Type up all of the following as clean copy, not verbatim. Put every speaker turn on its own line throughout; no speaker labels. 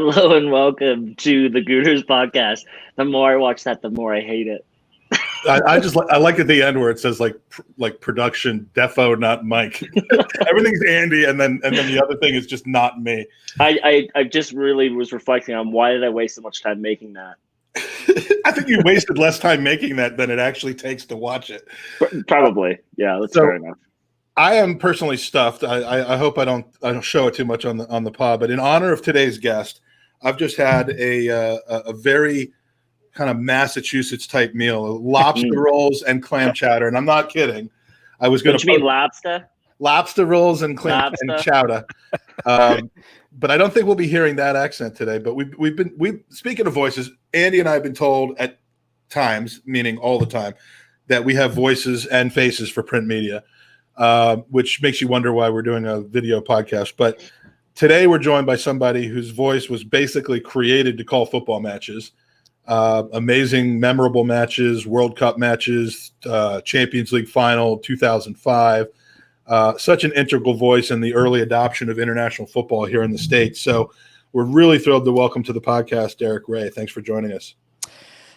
Hello and welcome to the Gooners podcast. The more I watch that, the more I hate it.
I like at the end where it says like production defo, not Mike. Everything's Andy, and then the other thing is just not me.
I just really was reflecting on why did I waste so much time making that.
I think you wasted less time making that than it actually takes to watch it.
Probably, yeah. That's fair enough.
I am personally stuffed. I hope I don't show it too much on the pod. But in honor of today's guest, I've just had a very kind of Massachusetts type meal: lobster rolls and clam chowder. And I'm not kidding. I was going to.
What you mean lobster?
Lobster rolls and clam and chowder. But I don't think we'll be hearing that accent today. But we've been speaking of voices. Andy and I have been told at times, meaning all the time, that we have voices and faces for print media. Which makes you wonder why we're doing a video podcast. But today we're joined by somebody whose voice was basically created to call football matches, amazing, memorable matches, World Cup matches, Champions League final 2005. Such an integral voice in the early adoption of international football here in the States. So we're really thrilled to welcome to the podcast Derek Rae. Thanks for joining us.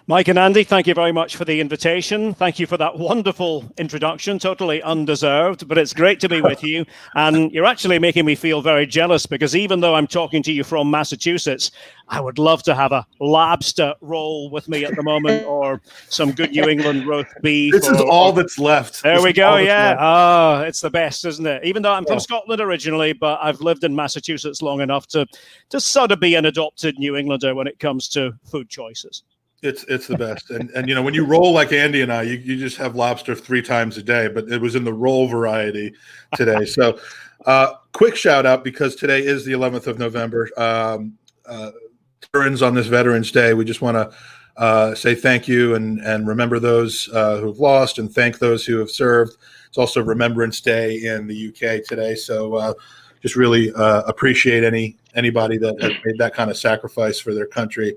Mike and Andy, thank you very much for the invitation. Thank you for that wonderful introduction, totally undeserved, but it's great to be with you. And you're actually making me feel very jealous because even though I'm talking to you from Massachusetts, I would love to have a lobster roll with me at the moment or some good New England roast beef.
This is all that's left.
There we go, yeah. Oh, it's the best, isn't it? Even though I'm from Scotland originally, but I've lived in Massachusetts long enough to sort of be an adopted New Englander when it comes to food choices.
It's the best. And you know, when you roll like Andy and I, you just have lobster 3 times a day, but it was in the roll variety today. So quick shout out, because today is the 11th of November. Veterans on this Veterans Day. We just want to say thank you and remember those who have lost and thank those who have served. It's also Remembrance Day in the UK today. So just really appreciate anybody that has made that kind of sacrifice for their country.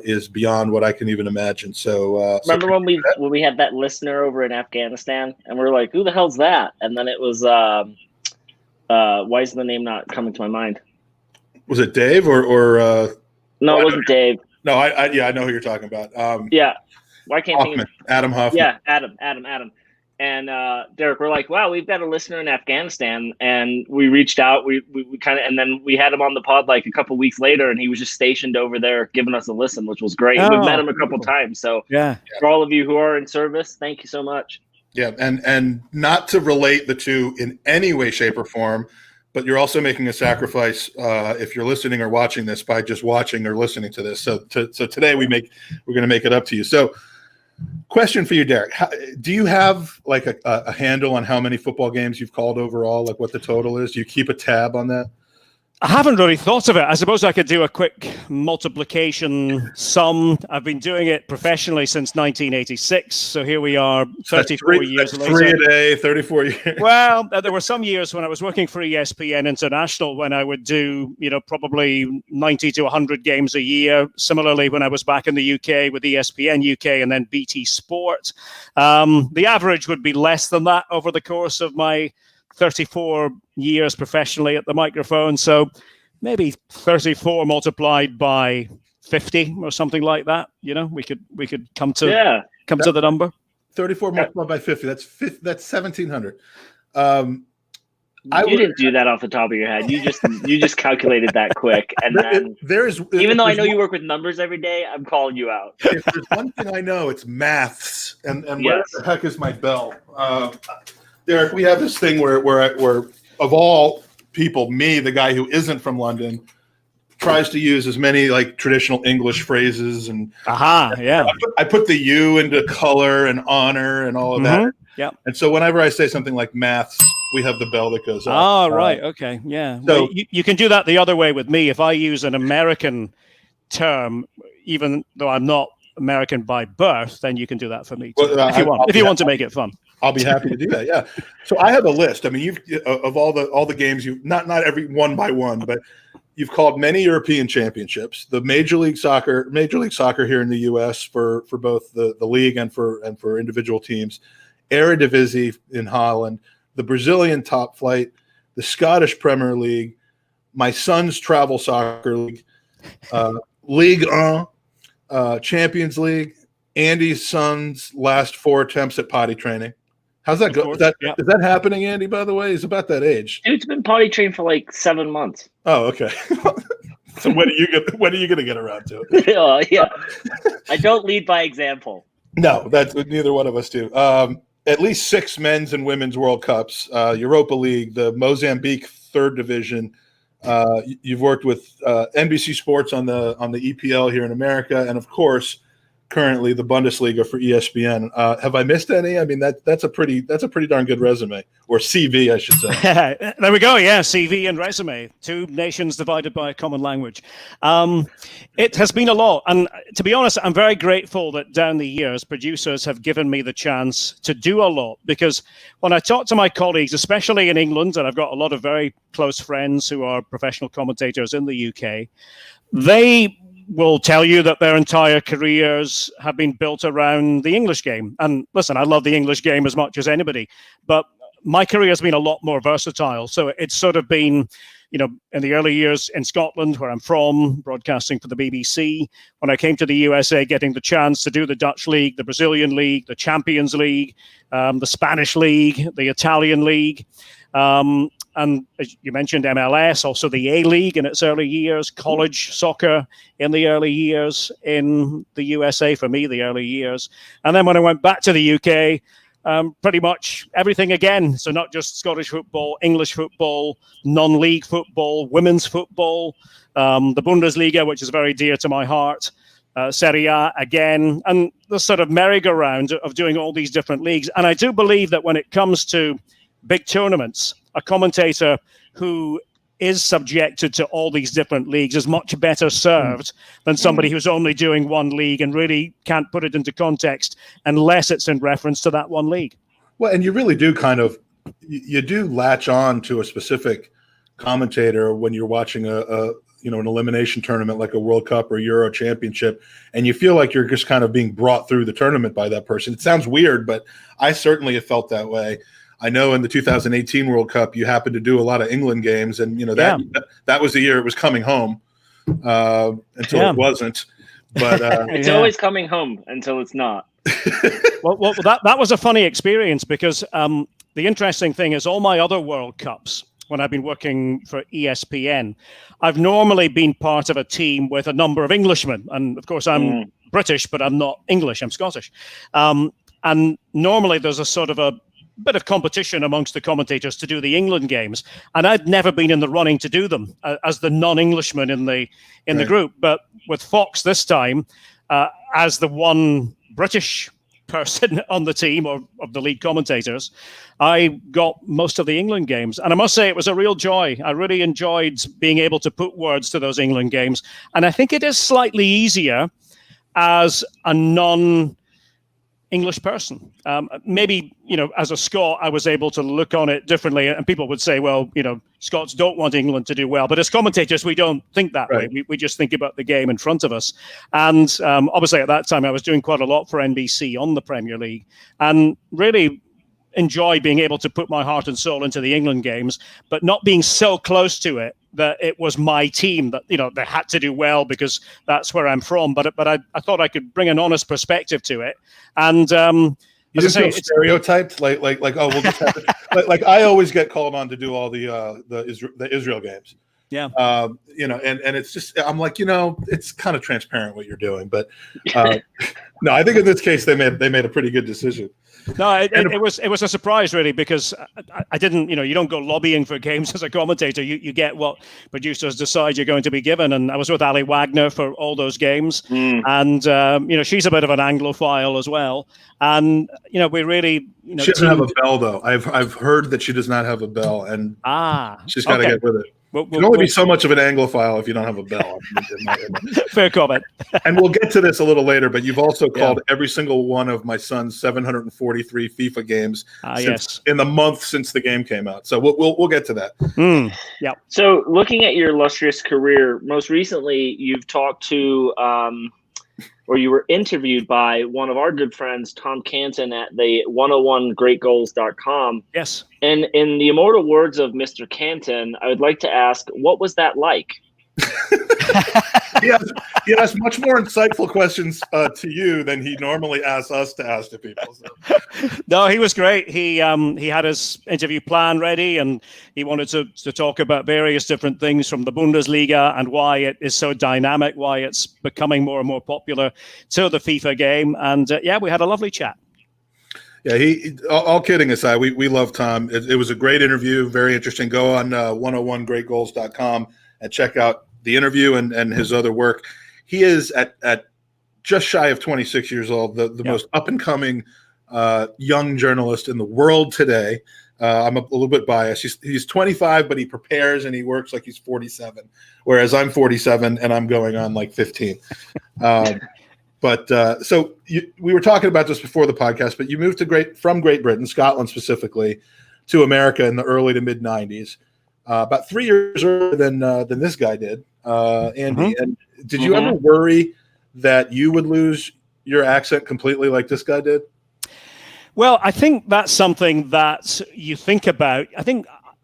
Is beyond what I can even imagine. So
remember when we had that listener over in Afghanistan, and we were like, "Who the hell's that?" And then it was why is the name not coming to my mind?
Was it Dave or?
No, it wasn't Dave.
No, I know who you're talking about.
Yeah, why can't think of
Adam Hoffman?
Yeah, Adam. And Derek, we're like, wow, we've got a listener in Afghanistan, and we reached out. We kind of, and then we had him on the pod like a couple weeks later, and he was just stationed over there giving us a listen, which was great. We've met him a couple times, so for all of you who are in service, thank you so much. Yeah,
and not to relate the two in any way, shape, or form, but you're also making a sacrifice if you're listening or watching this by just watching or listening to this. So today we're going to make it up to you. So. Question for you, Derek. Do you have like a handle on how many football games you've called overall, like what the total is? Do you keep a tab on that?
I haven't really thought of it. I suppose I could do a quick multiplication sum. I've been doing it professionally since 1986. So here we are 34 years later.
3 a day, 34 years.
Well, there were some years when I was working for ESPN International when I would do, probably 90 to 100 games a year. Similarly, when I was back in the UK with ESPN UK and then BT Sport. The average would be less than that over the course of my 34 years professionally at the microphone. So maybe 34 multiplied by 50 or something like that. We could come to the number.
34 multiplied by 50. That's 1,700.
You didn't do that off the top of your head. You just calculated that quick. And then even though I know you work with numbers every day, I'm calling you out.
If there's one thing I know, it's maths. And where the heck is my bell? Derek, we have this thing where of all people, me, the guy who isn't from London, tries to use as many like traditional English phrases and I put the U into color and honor and all of that.
Yeah.
And so whenever I say something like maths, we have the bell that goes up.
Oh, right. Okay. Yeah. So well, you can do that the other way with me. If I use an American term, even though I'm not American by birth, then you can do that for me too, if you want to make it fun.
I'll be happy to do that. Yeah. So I have a list. I mean, you've of all the games you've not every one by one, but you've called many European championships. The Major League Soccer here in the U.S. for both the league and for individual teams, Eredivisie in Holland, the Brazilian Top Flight, the Scottish Premier League, my son's travel soccer league, League Champions League. Andy's son's last 4 attempts at potty training. How's that go? Is that happening, Andy, by the way? He's about that age.
Dude's been potty trained for like 7 months.
Oh, okay. So when are you gonna get around to it?
Yeah. I don't lead by example.
No, that's neither one of us do. At least 6 men's and women's World Cups, Europa League, the Mozambique 3rd Division. You've worked with NBC Sports on the EPL here in America, and of course, currently the Bundesliga for ESPN. Have I missed any? I mean, that's a pretty darn good resume, or CV, I should say.
There we go. Yeah, CV and resume. 2 nations divided by a common language. It has been a lot, and to be honest, I'm very grateful that down the years, producers have given me the chance to do a lot, because when I talk to my colleagues, especially in England, and I've got a lot of very close friends who are professional commentators in the UK, they will tell you that their entire careers have been built around the English game. And listen, I love the English game as much as anybody, but my career has been a lot more versatile. So it's sort of been, in the early years in Scotland, where I'm from, broadcasting for the BBC. When I came to the USA, getting the chance to do the Dutch League, the Brazilian League, the Champions League, the Spanish League, the Italian League. And as you mentioned, MLS, also the A-League in its early years, college soccer in the early years in the USA, for me, the early years. And then when I went back to the UK, pretty much everything again. So not just Scottish football, English football, non-league football, women's football, the Bundesliga, which is very dear to my heart, Serie A again, and the sort of merry-go-round of doing all these different leagues. And I do believe that when it comes to big tournaments, a commentator who is subjected to all these different leagues is much better served than somebody who's only doing one league and really can't put it into context unless it's in reference to that one league.
Well, and you really do you do latch on to a specific commentator when you're watching an elimination tournament like a World Cup or Euro Championship, and you feel like you're just kind of being brought through the tournament by that person. It sounds weird, but I certainly have felt that way. I know in the 2018 World Cup, you happened to do a lot of England games, and that was the year it was coming home until it wasn't. But
it's always coming home until it's not.
well, that was a funny experience, because the interesting thing is all my other World Cups, when I've been working for ESPN, I've normally been part of a team with a number of Englishmen, and of course I'm British, but I'm not English. I'm Scottish, and normally there's a sort of a bit of competition amongst the commentators to do the England games, and I'd never been in the running to do them as the non-Englishman in the group. But with Fox this time, as the one British person on the team or of the lead commentators, I got most of the England games, and I must say it was a real joy. I really enjoyed being able to put words to those England games, and I think it is slightly easier as a non-English person. Maybe, as a Scot, I was able to look on it differently, and people would say, well, Scots don't want England to do well. But as commentators, we don't think that way. We just think about the game in front of us. And obviously at that time, I was doing quite a lot for NBC on the Premier League, and really enjoy being able to put my heart and soul into the England games, but not being so close to it that it was my team that, they had to do well because that's where I'm from. But I thought I could bring an honest perspective to it. And
you just feel stereotyped, like oh, we'll just have to, like I always get called on to do all the Israel games.
Yeah.
And it's just, I'm like, it's kind of transparent what you're doing, but no, I think in this case they made a pretty good decision.
No, it was a surprise, really, because I didn't, you don't go lobbying for games as a commentator. You get what producers decide you're going to be given. And I was with Ali Wagner for all those games. And, she's a bit of an Anglophile as well. And, we really,
she doesn't have a bell, though. I've heard that she does not have a bell, and she's got to get with it. You can only be so much of an Anglophile if you don't have a bell.
Fair comment.
And we'll get to this a little later, but you've also called every single one of my son's 743 FIFA games in the month since the game came out. So we'll get to that.
Yeah.
So looking at your illustrious career, most recently you've talked to or you were interviewed by one of our good friends, Tom Canton, at the 101greatgoals.com.
Yes.
And in the immortal words of Mr. Canton, I would like to ask, what was that like?
he asked much more insightful questions to you than he normally asks us to ask to people. So.
No, he was great. He had his interview plan ready, and he wanted to talk about various different things from the Bundesliga and why it is so dynamic, why it's becoming more and more popular to the FIFA game. And we had a lovely chat.
Yeah, all kidding aside, we love Tom. It was a great interview, very interesting. Go on 101greatgoals.com and check out the interview and his other work. He is at just shy of 26 years old, the most up-and-coming young journalist in the world today. I'm a little bit biased. He's 25, but he prepares and he works like he's 47, whereas I'm 47 and I'm going on like 15. So we were talking about this before the podcast, but you moved from Great Britain, Scotland specifically, to America in the early to mid 90s, about 3 years earlier than this guy did, Andy. Mm-hmm. And did you ever worry that you would lose your accent completely like this guy did?
Well, I think that's something that you think about.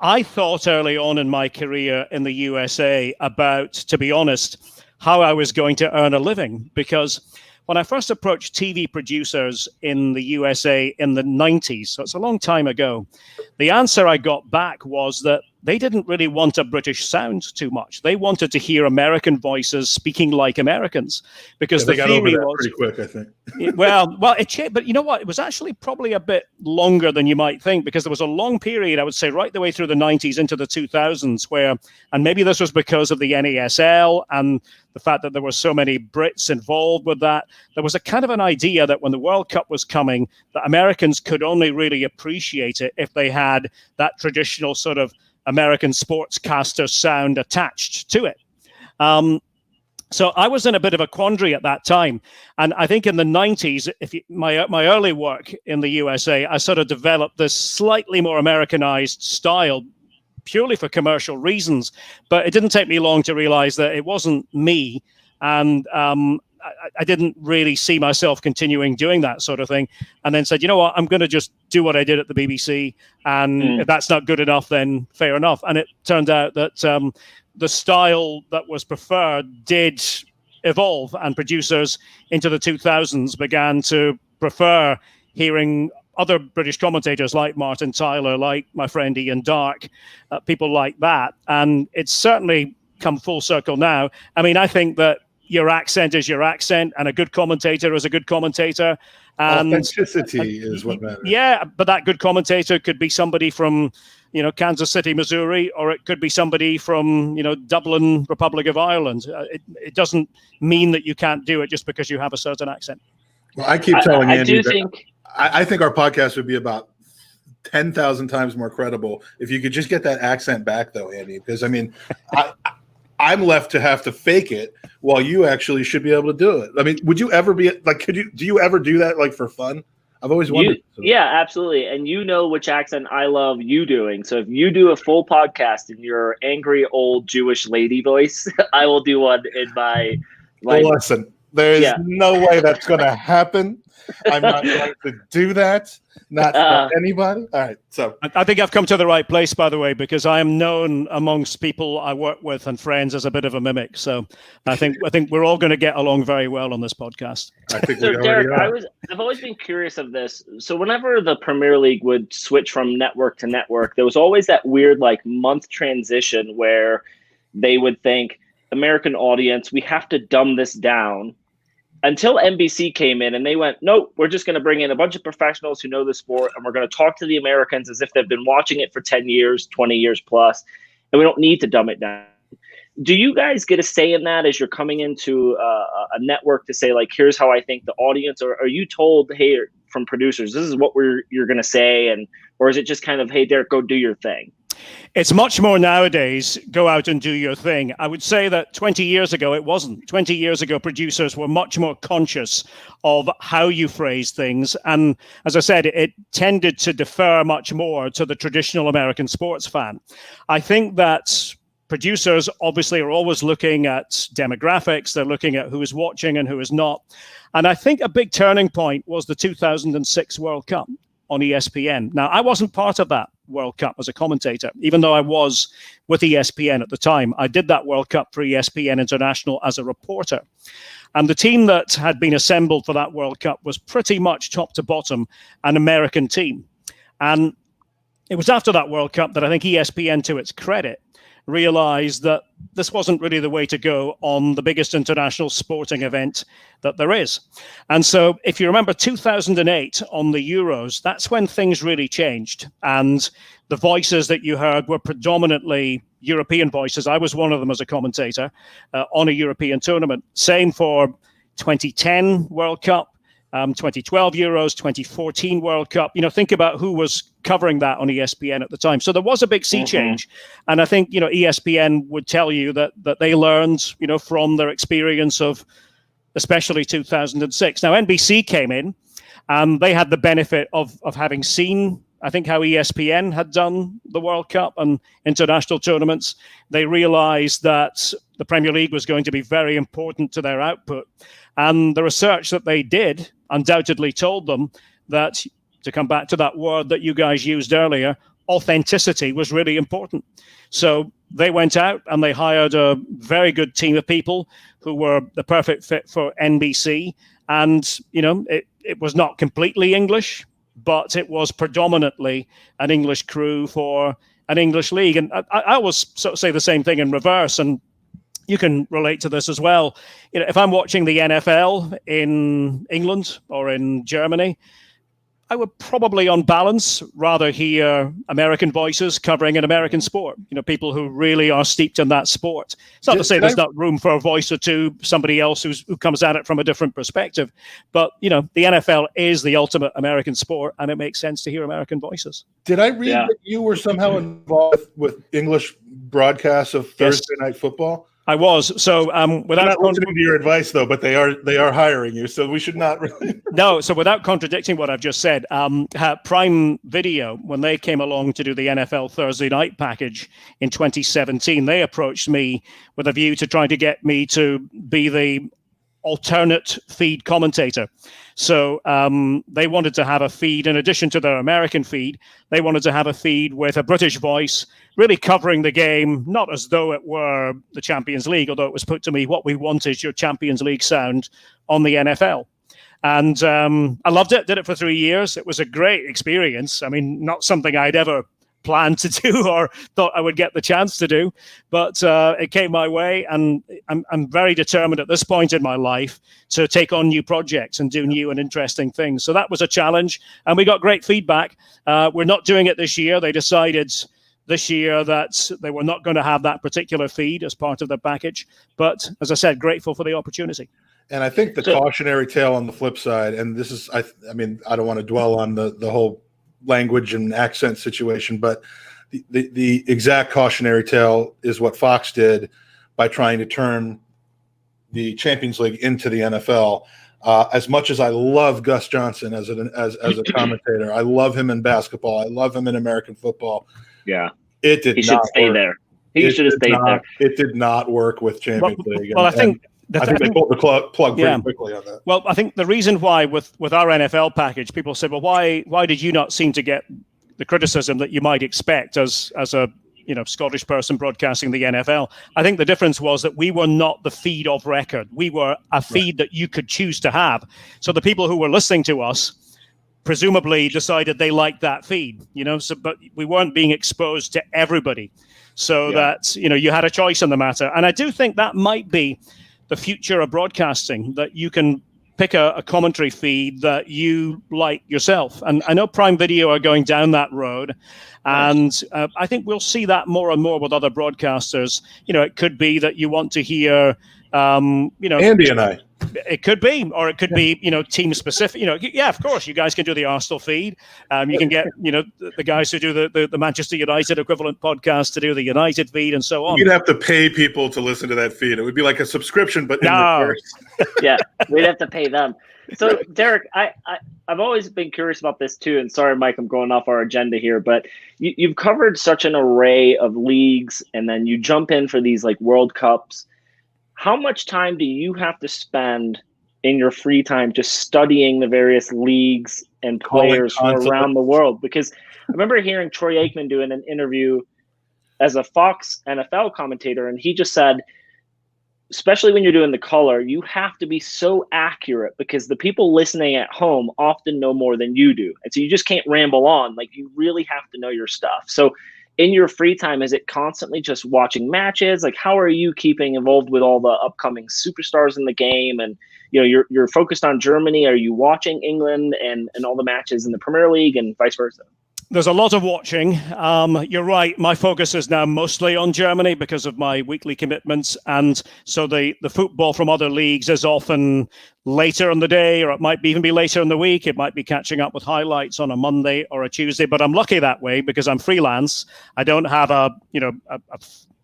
I thought early on in my career in the USA about, to be honest, how I was going to earn a living, because when I first approached TV producers in the USA in the 90s, so it's a long time ago, the answer I got back was that they didn't really want a British sound too much. They wanted to hear American voices speaking like Americans, because the theory was
pretty quick, I think.
well, it changed, but you know what? It was actually probably a bit longer than you might think, because there was a long period, I would say, right the way through the 90s into the 2000s, where, and maybe this was because of the NASL and the fact that there were so many Brits involved with that, there was a kind of an idea that when the World Cup was coming, that Americans could only really appreciate it if they had that traditional sort of American sportscaster sound attached to it. So I was in a bit of a quandary at that time. And I think in the 90s, my early work in the USA, I sort of developed this slightly more Americanized style purely for commercial reasons. But it didn't take me long to realize that it wasn't me. And I didn't really see myself continuing doing that sort of thing, and then said, you know what, I'm going to just do what I did at the BBC. And if that's not good enough, then fair enough. And it turned out that the style that was preferred did evolve, and producers into the 2000s began to prefer hearing other British commentators like Martin Tyler, like my friend Ian Darke, people like that. And it's certainly come full circle now. I mean, I think that your accent is your accent, and a good commentator is a good commentator. And
authenticity is what matters.
Yeah, but that good commentator could be somebody from, Kansas City, Missouri, or it could be somebody from, Dublin, Republic of Ireland. It doesn't mean that you can't do it just because you have a certain accent.
Well, I keep telling Andy I think our podcast would be about 10,000 times more credible if you could just get that accent back, though, Andy. Because, I mean, I'm left to have to fake it while you actually should be able to do it. I mean, would you ever be like, do you ever do that like for fun? I've always wondered.
Yeah, absolutely. And you know which accent I love you doing. So if you do a full podcast in your angry old Jewish lady voice, I will do one in my
listen, there's no way that's going to happen. I'm not going to do that. Not for anybody. All right. So
I think I've come to the right place, by the way, because I am known amongst people I work with and friends as a bit of a mimic. So I think we're all going to get along very well on this podcast.
I think
so Derek, I've always been curious of this. So whenever the Premier League would switch from network to network, there was always that weird month transition where they would think, American audience, we have to dumb this down. Until NBC came in and they went, nope, we're just going to bring in a bunch of professionals who know the sport, and we're going to talk to the Americans as if they've been watching it for 10 years, 20 years plus, and we don't need to dumb it down. Do you guys get a say in that as you're coming into a network to say, here's how I think the audience, or are you told, hey, from producers, this is what you're going to say, or is it just kind of, hey, Derek, go do your thing?
It's much more nowadays, go out and do your thing. I would say that 20 years ago, it wasn't. 20 years ago, producers were much more conscious of how you phrase things. And as I said, it tended to defer much more to the traditional American sports fan. I think that producers obviously are always looking at demographics. They're looking at who is watching and who is not. And I think a big turning point was the 2006 World Cup on ESPN. Now, I wasn't part of that. World Cup as a commentator. Even though I was with ESPN at the time, I did that World Cup for ESPN International as a reporter. And the team that had been assembled for that World Cup was pretty much top to bottom an American team. And it was after that World Cup that I think ESPN, to its credit, realized that this wasn't really the way to go on the biggest international sporting event that there is. And so if you remember 2008 on the Euros, that's when things really changed. And the voices that you heard were predominantly European voices. I was one of them as a commentator on a European tournament. Same for 2010 World Cup, 2012 Euros, 2014 World Cup. Think about who was covering that on ESPN at the time. So there was a big sea change. And I think, ESPN would tell you that they learned, from their experience of especially 2006. Now, NBC came in and they had the benefit of having seen, I think, how ESPN had done the World Cup and international tournaments. They realized that the Premier League was going to be very important to their output. And the research that they did undoubtedly told them that, to come back to that word that you guys used earlier, authenticity was really important. So they went out and they hired a very good team of people who were the perfect fit for NBC. And, it was not completely English, but it was predominantly an English crew for an English league. And I always sort of say the same thing in reverse, and you can relate to this as well. If I'm watching the NFL in England or in Germany, I would probably, on balance, rather hear American voices covering an American sport. People who really are steeped in that sport. It's not to say there's not room for a voice or two, somebody else who comes at it from a different perspective. But, the NFL is the ultimate American sport, and it makes sense to hear American voices.
Did I read that you were somehow involved with English broadcasts of Thursday Night Football?
I was. So without
not listening to your advice, though, but they are hiring you, so we should not really.
No. So without contradicting what I've just said, Prime Video, when they came along to do the NFL Thursday night package in 2017, they approached me with a view to trying to get me to be the alternate feed commentator. So they wanted to have a feed in addition to their American feed. They wanted to have a feed with a British voice, really covering the game, not as though it were the Champions League, although it was put to me, what we want is your Champions League sound on the NFL. And I loved it, did it for 3 years. It was a great experience. I mean, not something I'd ever planned to do or thought I would get the chance to do, but it came my way, and I'm very determined at this point in my life to take on new projects and do new and interesting things. So that was a challenge, and we got great feedback. We're not doing it this year. They decided this year that they were not going to have that particular feed as part of the package, but as I said, grateful for the opportunity.
And I think the cautionary tale on the flip side, and this is, I mean, I don't want to dwell on the whole language and accent situation, but the exact cautionary tale is what Fox did by trying to turn the Champions League into the NFL. As much as I love Gus Johnson as a commentator, I love him in basketball, I love him in American football.
Yeah,
it did.
He should stay there. He should have stayed there.
It did not work with Champions League.
Well, I think
they pulled the plug pretty quickly on that.
Well, I think the reason why with our NFL package, people said, well, why did you not seem to get the criticism that you might expect as a Scottish person broadcasting the NFL? I think the difference was that we were not the feed of record. We were a feed that you could choose to have. So the people who were listening to us presumably decided they liked that feed, but we weren't being exposed to everybody. So that, you had a choice in the matter. And I do think that might be the future of broadcasting, that you can pick a commentary feed that you like yourself. And I know Prime Video are going down that road. And I think we'll see that more and more with other broadcasters. It could be that you want to hear,
Andy and I.
It could be, or it could be, team specific. Of course, you guys can do the Arsenal feed. You can get, the guys who do the Manchester United equivalent podcast to do the United feed and so on.
You'd have to pay people to listen to that feed. It would be like a subscription, but
yeah, we'd have to pay them. So, Derek, I've always been curious about this too. And sorry, Mike, I'm going off our agenda here, but you've covered such an array of leagues, and then you jump in for these like World Cups. How much time do you have to spend in your free time just studying the various leagues and players from around the world. Because I remember hearing Troy Aikman doing an interview as a Fox NFL commentator, and he just said, especially when you're doing the color, you have to be so accurate because the people listening at home often know more than you do. And so you just can't ramble on. Like, you really have to know your stuff. So in your free time, is it constantly just watching matches? Like, how are you keeping involved with all the upcoming superstars in the game? And, you're focused on Germany. Are you watching England and all the matches in the Premier League and vice versa?
There's a lot of watching. You're right. My focus is now mostly on Germany because of my weekly commitments. And so the football from other leagues is often later in the day, or it might even be later in the week. It might be catching up with highlights on a Monday or a Tuesday. But I'm lucky that way because I'm freelance. I don't have a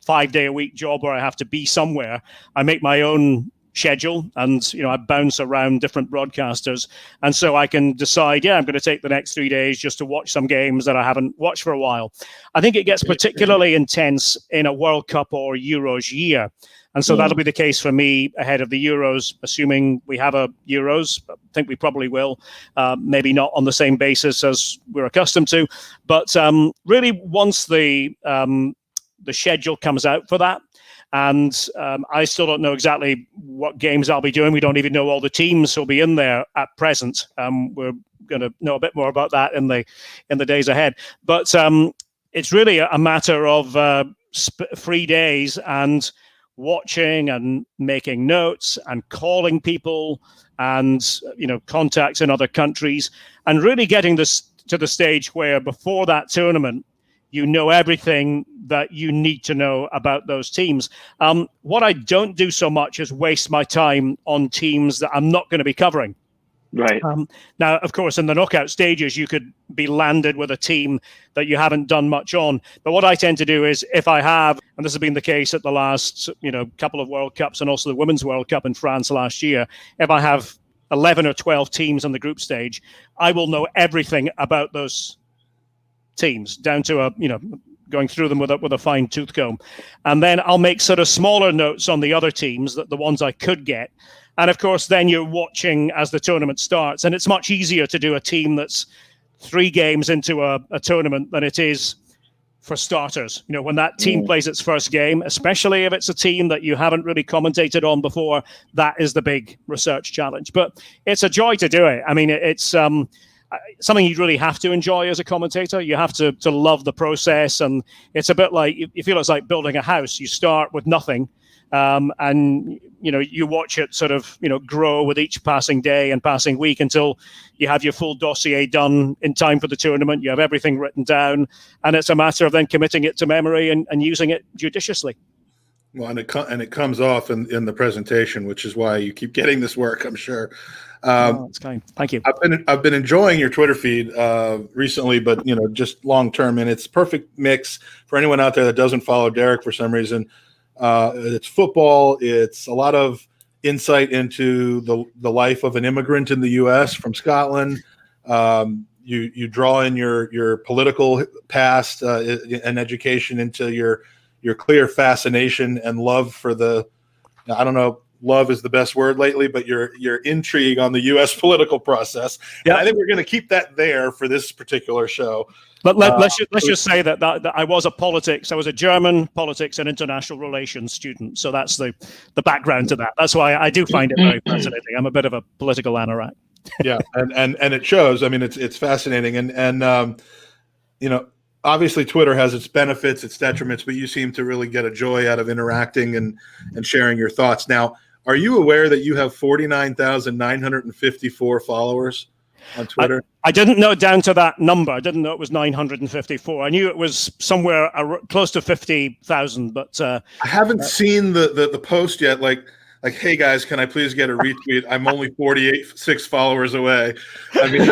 5-day-a-week job where I have to be somewhere. I make my own schedule, and I bounce around different broadcasters, and so I can decide, I'm going to take the next 3 days just to watch some games that I haven't watched for a while. I think it gets particularly intense in a World Cup or Euros year, and so that'll be the case for me ahead of the Euros, assuming we have a Euros. I think we probably will, maybe not on the same basis as we're accustomed to, but really once the schedule comes out for that. And I still don't know exactly what games I'll be doing. We don't even know all the teams who'll be in there at present. We're going to know a bit more about that in the days ahead. But it's really a matter of 3 days and watching and making notes and calling people and contacts in other countries, and really getting this to the stage where before that tournament, you know everything that you need to know about those teams. What I don't do so much is waste my time on teams that I'm not going to be covering.
Right.
Now, of course, in the knockout stages, you could be landed with a team that you haven't done much on. But what I tend to do is, if I have, and this has been the case at the last couple of World Cups and also the Women's World Cup in France last year, if I have 11 or 12 teams on the group stage, I will know everything about those teams down to going through them with a fine tooth comb, and then I'll make sort of smaller notes on the other teams, the ones I could get, and of course then you're watching as the tournament starts, and it's much easier to do a team that's 3 games into a tournament than it is for starters. When that team plays its first game, especially if it's a team that you haven't really commentated on before, that is the big research challenge. But it's a joy to do it. I mean, it's something you really have to enjoy as a commentator. You have to love the process, and it's a bit like, you feel it's like building a house. You start with nothing, and you watch it sort of grow with each passing day and passing week until you have your full dossier done in time for the tournament. You have everything written down, and it's a matter of then committing it to memory and using it judiciously.
Well, and it comes off in the presentation, which is why you keep getting this work, I'm sure.
That's kind. Thank you.
I've been enjoying your Twitter feed recently, but just long term, and it's a perfect mix for anyone out there that doesn't follow Derek for some reason. It's football. It's a lot of insight into the life of an immigrant in the U.S. from Scotland. You draw in your political past and education into your clear fascination and love for I don't know, love is the best word lately, but your intrigue on the U.S. political process. Yeah, I think we're going to keep that there for this particular show.
But let's just say that I was a German politics and international relations student. So that's the background to that. That's why I do find it very fascinating. I'm a bit of a political anorak.
Yeah, and it shows. I mean, it's fascinating, and obviously Twitter has its benefits, its detriments, but you seem to really get a joy out of interacting and sharing your thoughts. Now, are you aware that you have 49,954 followers on Twitter?
I didn't know down to that number. I didn't know it was 954. I knew it was somewhere close to 50,000, but
I haven't seen the post yet. Like, hey guys, can I please get a retweet? I'm only 46 followers away. I mean,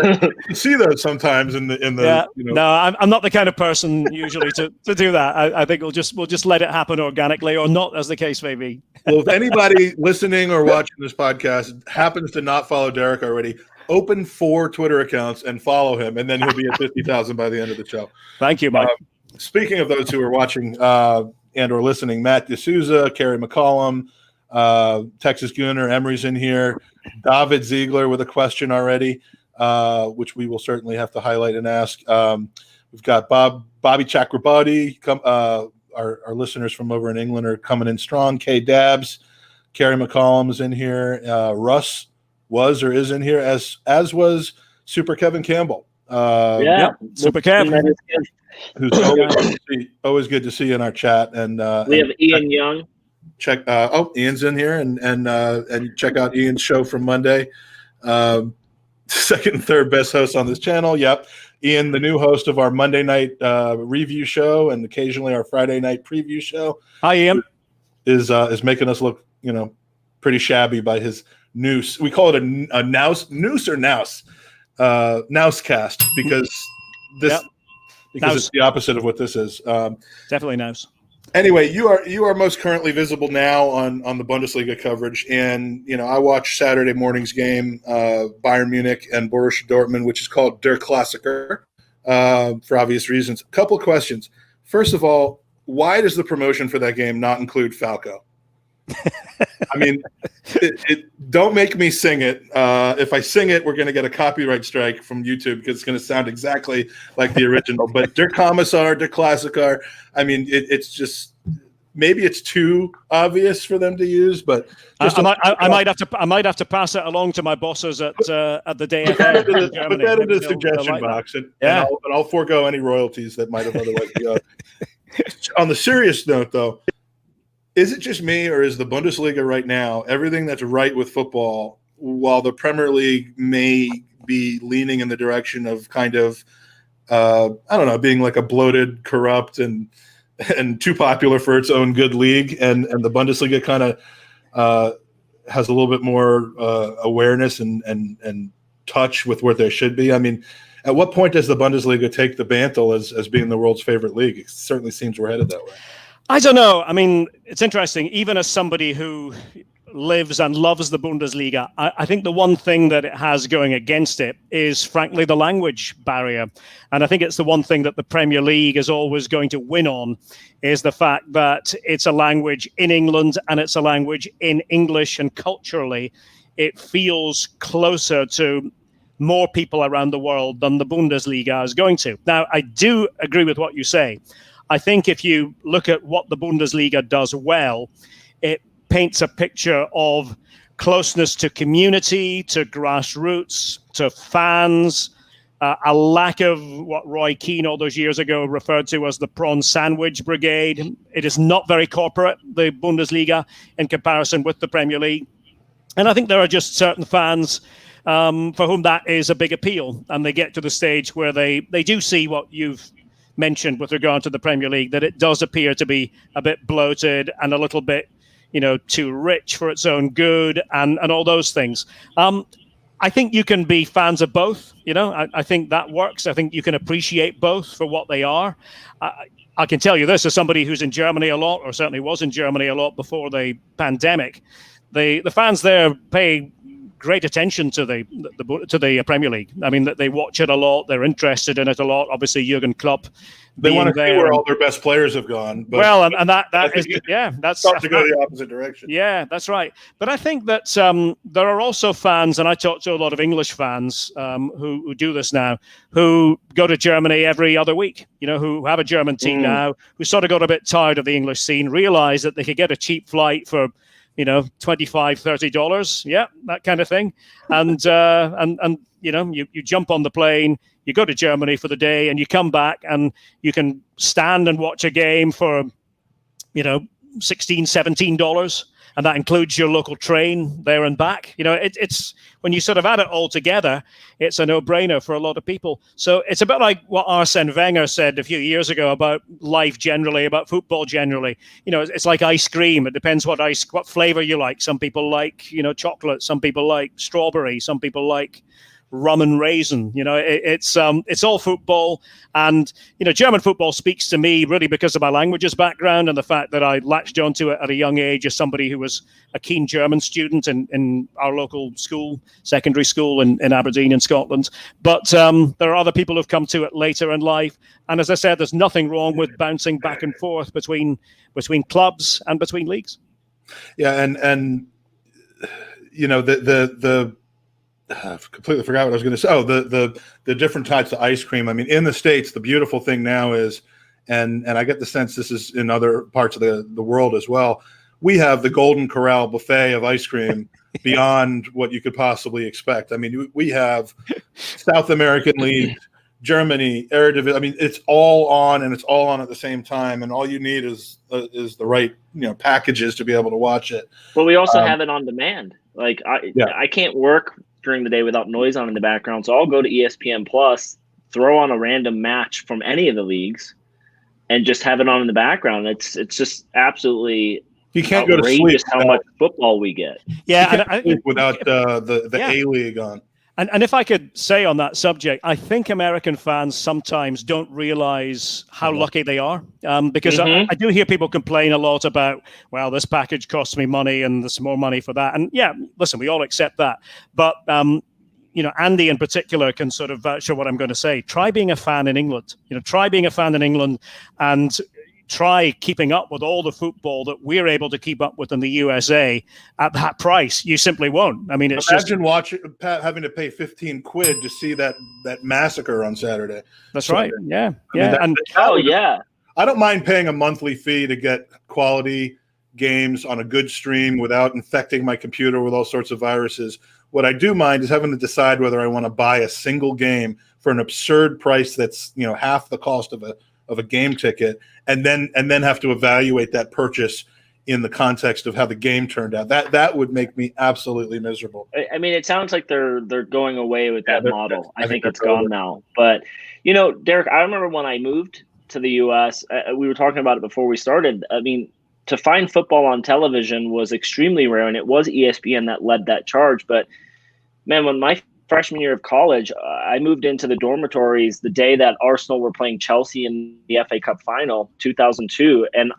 you see those sometimes in the.
Yeah. No, I'm not the kind of person usually to do that. I think we'll just let it happen organically, or not, as the case may be.
Well, if anybody listening or watching this podcast happens to not follow Derek already, open 4 Twitter accounts and follow him, and then he'll be at 50,000 by the end of the show.
Thank you, Mike.
Speaking of those who are watching and or listening, Matt D'Souza, Carrie McCollum, Texas Gooner, Emery's in here, David Ziegler with a question already. which we will certainly have to highlight and ask. We've got Bobby Chakrabarty, our listeners from over in England are coming in strong. Kay Dabbs, Carrie McCollum is in here. Russ was or is in here, as was Super Kevin Campbell.
Super Kevin,
who's always good to see in our chat. And
we have Ian Young.
Check. Ian's in here, and check out Ian's show from Monday. Second and third best hosts on this channel. Yep. Ian, the new host of our Monday night review show and occasionally our Friday night preview show.
Hi, Ian.
Is making us look, pretty shabby by his noose. We call it a nouse or nouse. Nouse cast because it's the opposite of what this is.
Definitely nouse.
Anyway, you are most currently visible now on the Bundesliga coverage, and I watch Saturday morning's game, Bayern Munich and Borussia Dortmund, which is called Der Klassiker, for obvious reasons. A couple of questions. First of all, why does the promotion for that game not include Falco? I mean, don't make me sing it. If I sing it, we're going to get a copyright strike from YouTube because it's going to sound exactly like the original. But Der Kommissar, Der Klassiker, I mean, it's just maybe it's too obvious for them to use. But
I might have to pass it along to my bosses at the DFL.
Put that into the suggestion box, and I'll forego any royalties that might have otherwise been. On the serious note, though. Is it just me, or is the Bundesliga right now everything that's right with football, while the Premier League may be leaning in the direction of kind of, being like a bloated, corrupt, and too popular for its own good league, and the Bundesliga kind of has a little bit more awareness and touch with what there should be? I mean, at what point does the Bundesliga take the mantle as being the world's favorite league? It certainly seems we're headed that way.
I don't know. I mean, it's interesting. Even as somebody who lives and loves the Bundesliga, I think the one thing that it has going against it is, frankly, the language barrier. And I think it's the one thing that the Premier League is always going to win on, is the fact that it's a language in England and it's a language in English, and culturally it feels closer to more people around the world than the Bundesliga is going to. Now, I do agree with what you say. I think if you look at what the Bundesliga does well, it paints a picture of closeness to community, to grassroots, to fans, a lack of what Roy Keane all those years ago referred to as the prawn sandwich brigade. It is not very corporate, the Bundesliga, in comparison with the Premier League. And I think there are just certain fans for whom that is a big appeal, and they get to the stage where they do see what you've mentioned with regard to the Premier League, that it does appear to be a bit bloated and a little bit, too rich for its own good, and all those things. I think you can be fans of both. I think that works. I think you can appreciate both for what they are. I can tell you this, as somebody who's in Germany a lot, or certainly was in Germany a lot before the pandemic, the fans there pay great attention to the Premier League. I mean, that they watch it a lot. They're interested in it a lot. Obviously, Jurgen Klopp.
They want to see where all their best players have gone. But that's starting to go the opposite direction.
Yeah, that's right. But I think that there are also fans, and I talk to a lot of English fans who do this now, who go to Germany every other week. Who have a German team now, who sort of got a bit tired of the English scene, realize that they could get a cheap flight for $25, $30, that kind of thing. And you jump on the plane, you go to Germany for the day, and you come back and you can stand and watch a game for, $16, $17. And that includes your local train there and back. It's when you sort of add it all together, it's a no-brainer for a lot of people. So it's a bit like what Arsene Wenger said a few years ago about life generally, about football generally. It's like ice cream. It depends what flavor you like. Some people like, chocolate. Some people like strawberry. Some people like rum and raisin. It's all football, and German football speaks to me really because of my languages background and the fact that I latched onto it at a young age as somebody who was a keen German student in our local school, secondary school in Aberdeen in Scotland. But there are other people who've come to it later in life, and as I said, there's nothing wrong with bouncing back and forth between clubs and between leagues.
Yeah, and the I've completely forgot what I was going to say. Oh, the different types of ice cream. I mean, in the States, the beautiful thing now is, and I get the sense this is in other parts of the world as well, we have the Golden Corral buffet of ice cream beyond what you could possibly expect. I mean, we have South American leagues, Germany, Eredivisie. I mean, it's all on, and it's all on at the same time, and all you need is the right packages to be able to watch it.
But we also have it on demand. Like I can't work during the day without noise on in the background, so I'll go to ESPN Plus, throw on a random match from any of the leagues, and just have it on in the background. It's just absolutely.
You can't go to sleep
how much football we get.
Yeah,
without the A-League on.
And if I could say on that subject, I think American fans sometimes don't realize how lucky they are, because I do hear people complain a lot about, well, this package costs me money and there's more money for that. And yeah, listen, we all accept that. But, Andy in particular can sort of vouch for what I'm going to say. Try being a fan in England. Try being a fan in England and try keeping up with all the football that we're able to keep up with in the USA at that price. You simply won't. I mean, it's
imagine watching, having to pay $15 to see that massacre on Saturday.
That's right. Yeah.
I don't mind paying a monthly fee to get quality games on a good stream without infecting my computer with all sorts of viruses. What I do mind is having to decide whether I want to buy a single game for an absurd price that's half the cost of a game ticket, and then have to evaluate that purchase in the context of how the game turned out. That would make me absolutely miserable.
I mean, it sounds like they're going away with that model. I think it's gone now. But Derek, I remember when I moved to the U.S., we were talking about it before we started. I mean, to find football on television was extremely rare, and it was ESPN that led that charge. But man, when my freshman year of college, I moved into the dormitories the day that Arsenal were playing Chelsea in the FA Cup final, 2002, and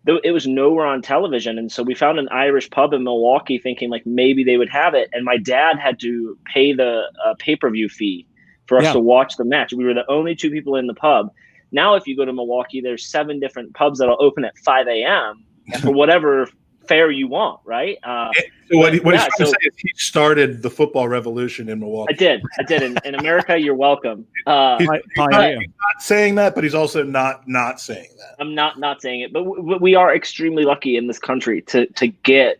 it was nowhere on television. And so we found an Irish pub in Milwaukee thinking like maybe they would have it. And my dad had to pay the pay-per-view fee for us to watch the match. We were the only two people in the pub. Now, if you go to Milwaukee, there's 7 different pubs that'll open at 5 a.m. for whatever fare you want, right?
So what he's trying to say is he started the football revolution in Milwaukee.
I did. In America, you're welcome.
He's not saying that, but he's also not saying that.
I'm not saying it, but we are extremely lucky in this country to get,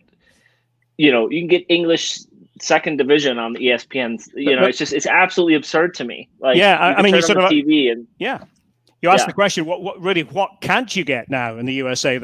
you can get English second division on the ESPN's. It's absolutely absurd to me. Like,
I mean, you sort of
TV and
you asked the question, what can't you get now in the USA?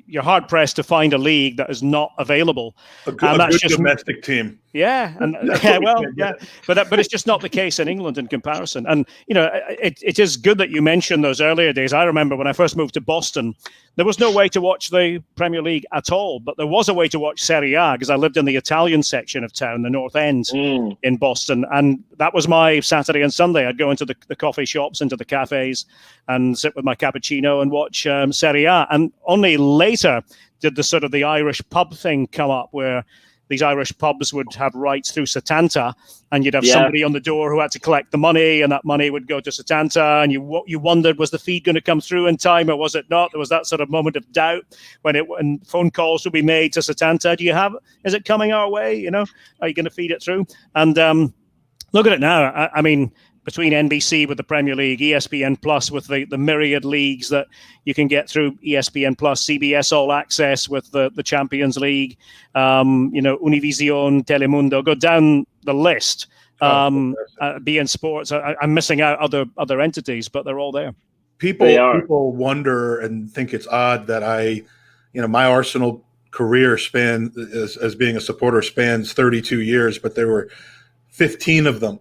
You're hard pressed to find a league that is not available.
A good domestic team.
Yeah, but it's just not the case in England in comparison. And it is good that you mentioned those earlier days. I remember when I first moved to Boston, there was no way to watch the Premier League at all, but there was a way to watch Serie A because I lived in the Italian section of town, the North End in Boston, and that was my Saturday and Sunday. I'd go into the coffee shops, into the cafes, and sit with my cappuccino and watch Serie A. And only later did the Irish pub thing come up, where these Irish pubs would have rights through Setanta, and you'd have somebody on the door who had to collect the money, and that money would go to Setanta, and you wondered, was the feed going to come through in time or was it not? There was that sort of moment of doubt when phone calls would be made to Setanta. Is it coming our way? Are you going to feed it through? And look at it now. I mean, between NBC with the Premier League, ESPN Plus with the myriad leagues that you can get through ESPN Plus, CBS All Access with the Champions League, Univision, Telemundo, go down the list. beIN Sports. I'm missing out other entities, but they're all there.
People wonder and think it's odd that my Arsenal career span as being a supporter spans 32 years, but there were 15 of them,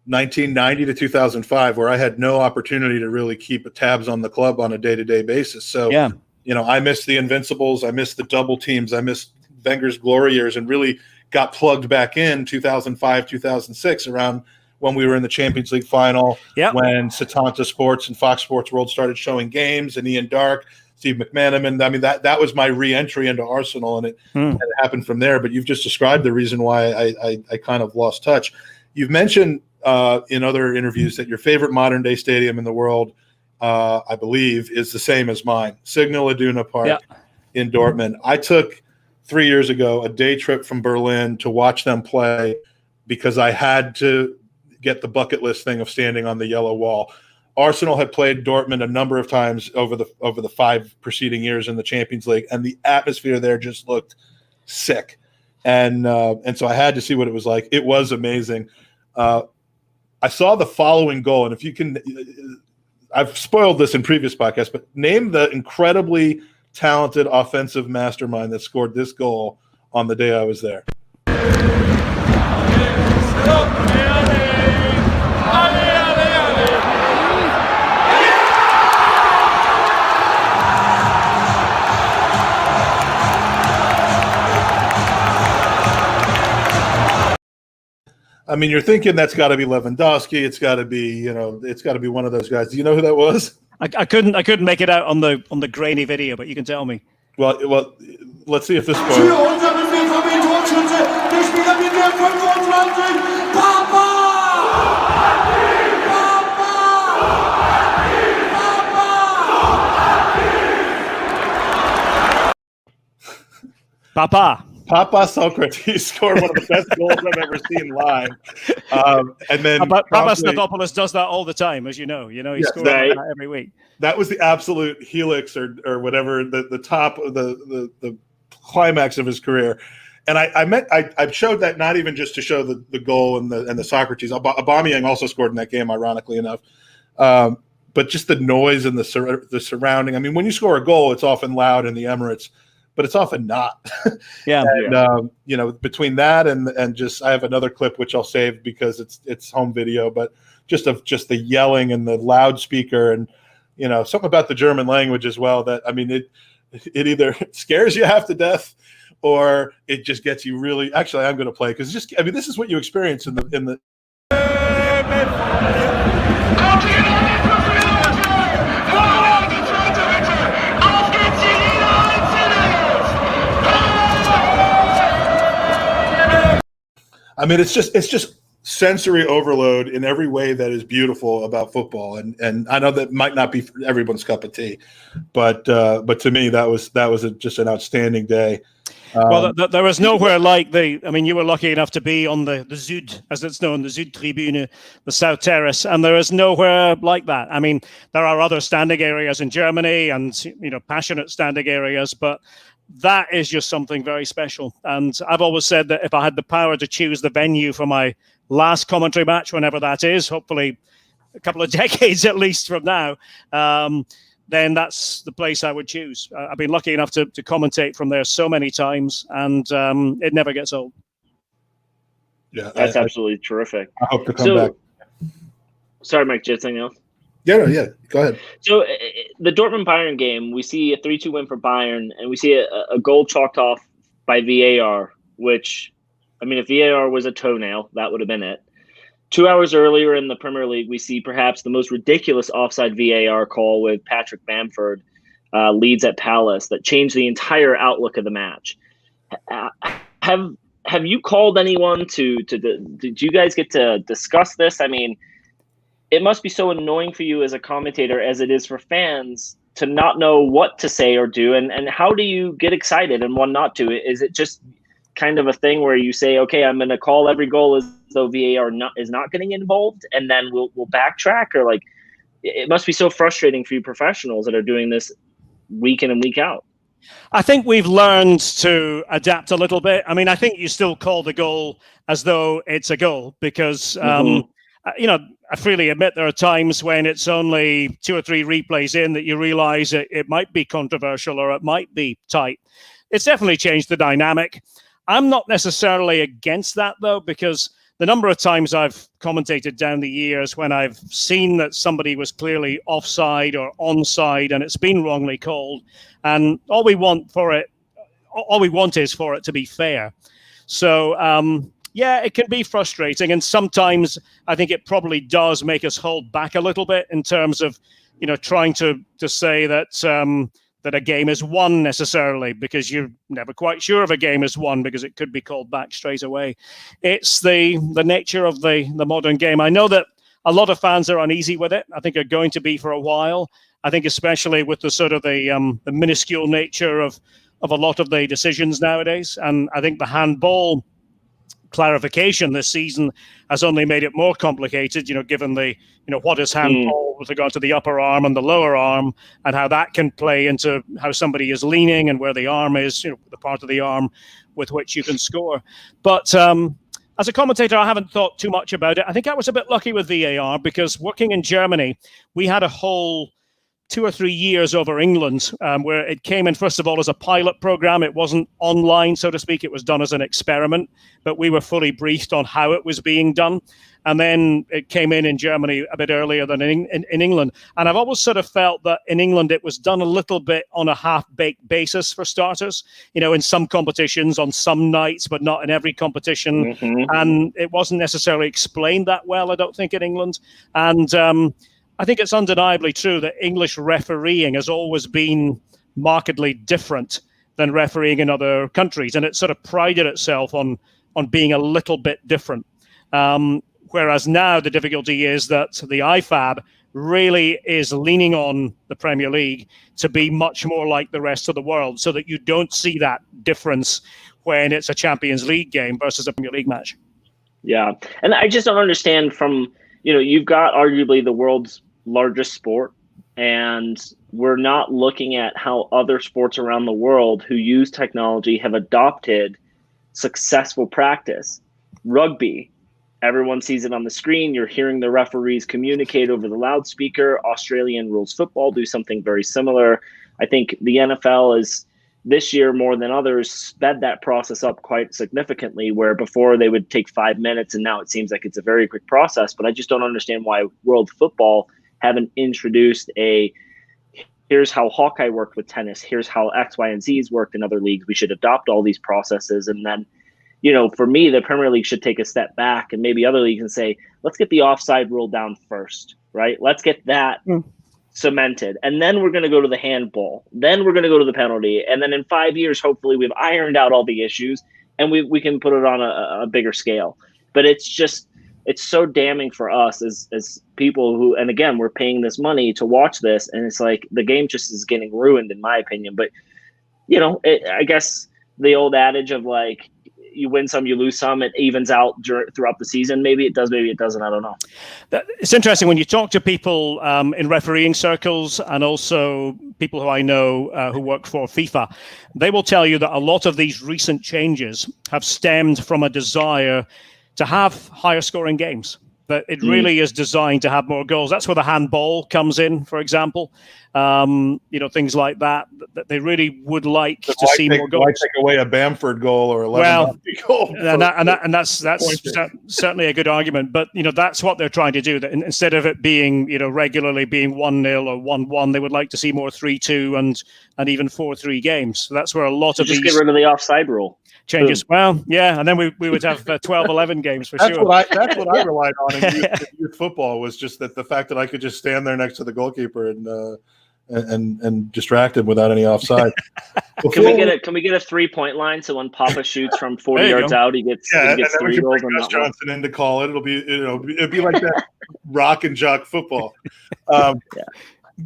1990 to 2005, where I had no opportunity to really keep tabs on the club on a day-to-day basis. So, I missed the Invincibles, I missed the double teams, I missed Wenger's glory years, and really got plugged back in 2005, 2006, around when we were in the Champions League final, when Setanta Sports and Fox Sports World started showing games, and Ian Darke, Steve McManaman. I mean, that was my re-entry into Arsenal, and it happened from there. But you've just described the reason why I kind of lost touch. You've mentioned in other interviews that your favorite modern-day stadium in the world, I believe, is the same as mine, Signal Iduna Park in Dortmund. I took 3 years ago, a day trip from Berlin to watch them play because I had to get the bucket list thing of standing on the yellow wall. Arsenal had played Dortmund a number of times over the 5 preceding years in the Champions League, and the atmosphere there just looked sick. And so I had to see what it was like. It was amazing. I saw the following goal, and if you can, I've spoiled this in previous podcasts, but name the incredibly talented offensive mastermind that scored this goal on the day I was there. I mean, you're thinking that's got to be Lewandowski. It's got to be, it's got to be one of those guys. Do you know who that was?
I couldn't make it out on the grainy video, but you can tell me.
Well, let's see if this spoils. Papa Socrates scored one of the best goals I've ever seen live. And then
Papa Snapopoulos does that all the time, as you know. He scores that every week.
That was the absolute helix or whatever, the top of the climax of his career. And I showed that not even just to show the goal and the Socrates. Aubameyang also scored in that game, ironically enough. But just the noise and the surrounding. I mean, when you score a goal, it's often loud in the Emirates, but it's often not.
Yeah.
And, between that and just, I have another clip which I'll save because it's home video, but just the yelling and the loudspeaker and, something about the German language as well that, I mean, it either scares you half to death or it just gets you really, actually, I'm going to play because this is what you experience in the. I mean, it's just sensory overload in every way that is beautiful about football, and I know that might not be everyone's cup of tea, but to me that was just an outstanding day.
Well, there was nowhere like you were lucky enough to be on the Exude, as it's known, the Exude Tribune, the South Terrace, and there is nowhere like that. I mean, there are other standing areas in Germany and passionate standing areas, but that is just something very special. And I've always said that if I had the power to choose the venue for my last commentary match, whenever that is, hopefully a couple of decades at least from now, then that's the place I would choose. I've been lucky enough to commentate from there so many times, and it never gets old.
Yeah, that's absolutely terrific.
I hope to come back.
Sorry, Mike, did you have something else?
Yeah, go ahead.
So the Dortmund-Bayern game, we see a 3-2 win for Bayern, and we see a goal chalked off by VAR, which, I mean, if VAR was a toenail, that would have been it. 2 hours earlier in the Premier League, we see perhaps the most ridiculous offside VAR call with Patrick Bamford, Leeds at Palace, that changed the entire outlook of the match. Have you called anyone did you guys get to discuss this? I mean, it must be so annoying for you as a commentator as it is for fans to not know what to say or do. And how do you get excited and one not to? Is it just kind of a thing where you say, okay, I'm going to call every goal as though VAR is not getting involved, and then we'll backtrack? Or it must be so frustrating for you professionals that are doing this week in and week out.
I think we've learned to adapt a little bit. I mean, I think you still call the goal as though it's a goal because, I freely admit there are times when it's only 2 or 3 replays in that you realize it might be controversial or it might be tight. It's definitely changed the dynamic. I'm not necessarily against that, though, because the number of times I've commentated down the years when I've seen that somebody was clearly offside or onside and it's been wrongly called, and all we want is for it to be fair. So, yeah, it can be frustrating, and sometimes I think it probably does make us hold back a little bit in terms of, trying to say that that a game is won necessarily, because you're never quite sure if a game is won because it could be called back straight away. It's the nature of the modern game. I know that a lot of fans are uneasy with it. I think are going to be for a while. I think especially with the sort of the minuscule nature of of a lot of the decisions nowadays. And I think the handball clarification this season has only made it more complicated, given the, what is handball with regard to the upper arm and the lower arm, and how that can play into how somebody is leaning and where the arm is, the part of the arm with which you can score. But as a commentator, I haven't thought too much about it. I think I was a bit lucky with VAR because working in Germany, we had a whole 2 or 3 years over England, where it came in, first of all, as a pilot program. It wasn't online, so to speak. It was done as an experiment, but we were fully briefed on how it was being done. And then it came in Germany a bit earlier than in England. And I've always sort of felt that in England, it was done a little bit on a half-baked basis for starters, in some competitions, on some nights, but not in every competition. And it wasn't necessarily explained that well, I don't think, in England. And I think it's undeniably true that English refereeing has always been markedly different than refereeing in other countries, and it sort of prided itself on being a little bit different. Whereas now the difficulty is that the IFAB really is leaning on the Premier League to be much more like the rest of the world, so that you don't see that difference when it's a Champions League game versus a Premier League match.
Yeah, and I just don't understand from, you've got arguably the world's largest sport, and we're not looking at how other sports around the world who use technology have adopted successful practice. Rugby, everyone sees it on the screen. You're hearing the referees communicate over the loudspeaker. Australian rules football do something very similar. I think the NFL is, this year more than others, sped that process up quite significantly, where before they would take 5 minutes and now it seems like it's a very quick process. But I just don't understand why world football haven't introduced here's how Hawkeye worked with tennis, here's how X, Y, and Z's worked in other leagues. We should adopt all these processes. And then, for me, the Premier League should take a step back, and maybe other leagues, and say, let's get the offside rule down first, right? Let's get that cemented. And then we're going to go to the handball. Then we're going to go to the penalty. And then in 5 years, hopefully we've ironed out all the issues and we can put it on a bigger scale. But it's so damning for us as people who, and again, we're paying this money to watch this, and it's like the game just is getting ruined, in my opinion. But, I guess the old adage of like, you win some, you lose some, it evens out throughout the season. Maybe it does, maybe it doesn't. I don't know.
It's interesting when you talk to people in refereeing circles, and also people who I know who work for FIFA, they will tell you that a lot of these recent changes have stemmed from a desire to have higher scoring games. That it really is designed to have more goals. That's where the handball comes in, for example. Things like that. That they really would like to see more goals.
Why take away a Bamford goal or a Lewandowski goal?
And that's certainly a good argument. But that's what they're trying to do. That instead of it being regularly being 1-0 or 1-1, they would like to see more 3-2 and even 4-3 games. So that's where a lot of these
get rid of the offside rule.
Changes. Boom. Well, yeah, and then we would have 12-11 games for sure.
That's what I relied on in youth football, was just that the fact that I could just stand there next to the goalkeeper and distract him without any offside.
Can we get a 3-point line, so when Papa shoots from 40 yards out, he gets 3 goals?
Gus Johnson in to call it. It'd be like that rock and jock football.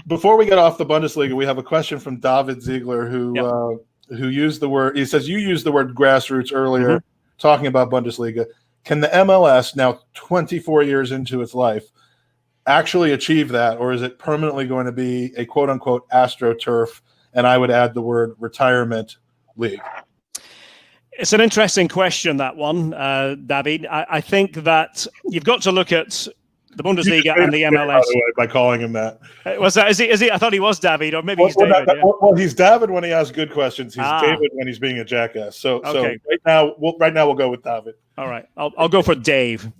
Before we get off the Bundesliga, we have a question from David Ziegler who used the word, he says, you used the word grassroots earlier, talking about Bundesliga. Can the MLS, now 24 years into its life, actually achieve that, or is it permanently going to be a quote-unquote AstroTurf, and I would add the word retirement league?
It's an interesting question, that one, David. I think that you've got to look at the Bundesliga and the MLS.
By calling him that.
Was that? Is he? I thought he was David, or maybe he's David.
Well, he's David when he asks good questions. He's David when he's being a jackass. So right now we'll go with David.
All right, I'll go for Dave.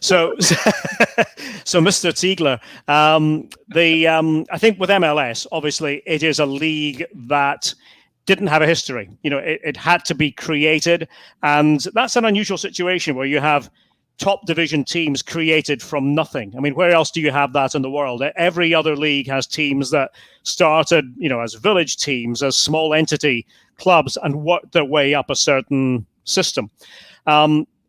So Mr. Ziegler, I think with MLS, obviously, it is a league that didn't have a history. It had to be created, and that's an unusual situation where you have top division teams created from nothing. I mean, where else do you have that in the world? Every other league has teams that started, as village teams, as small entity clubs, and worked their way up a certain system.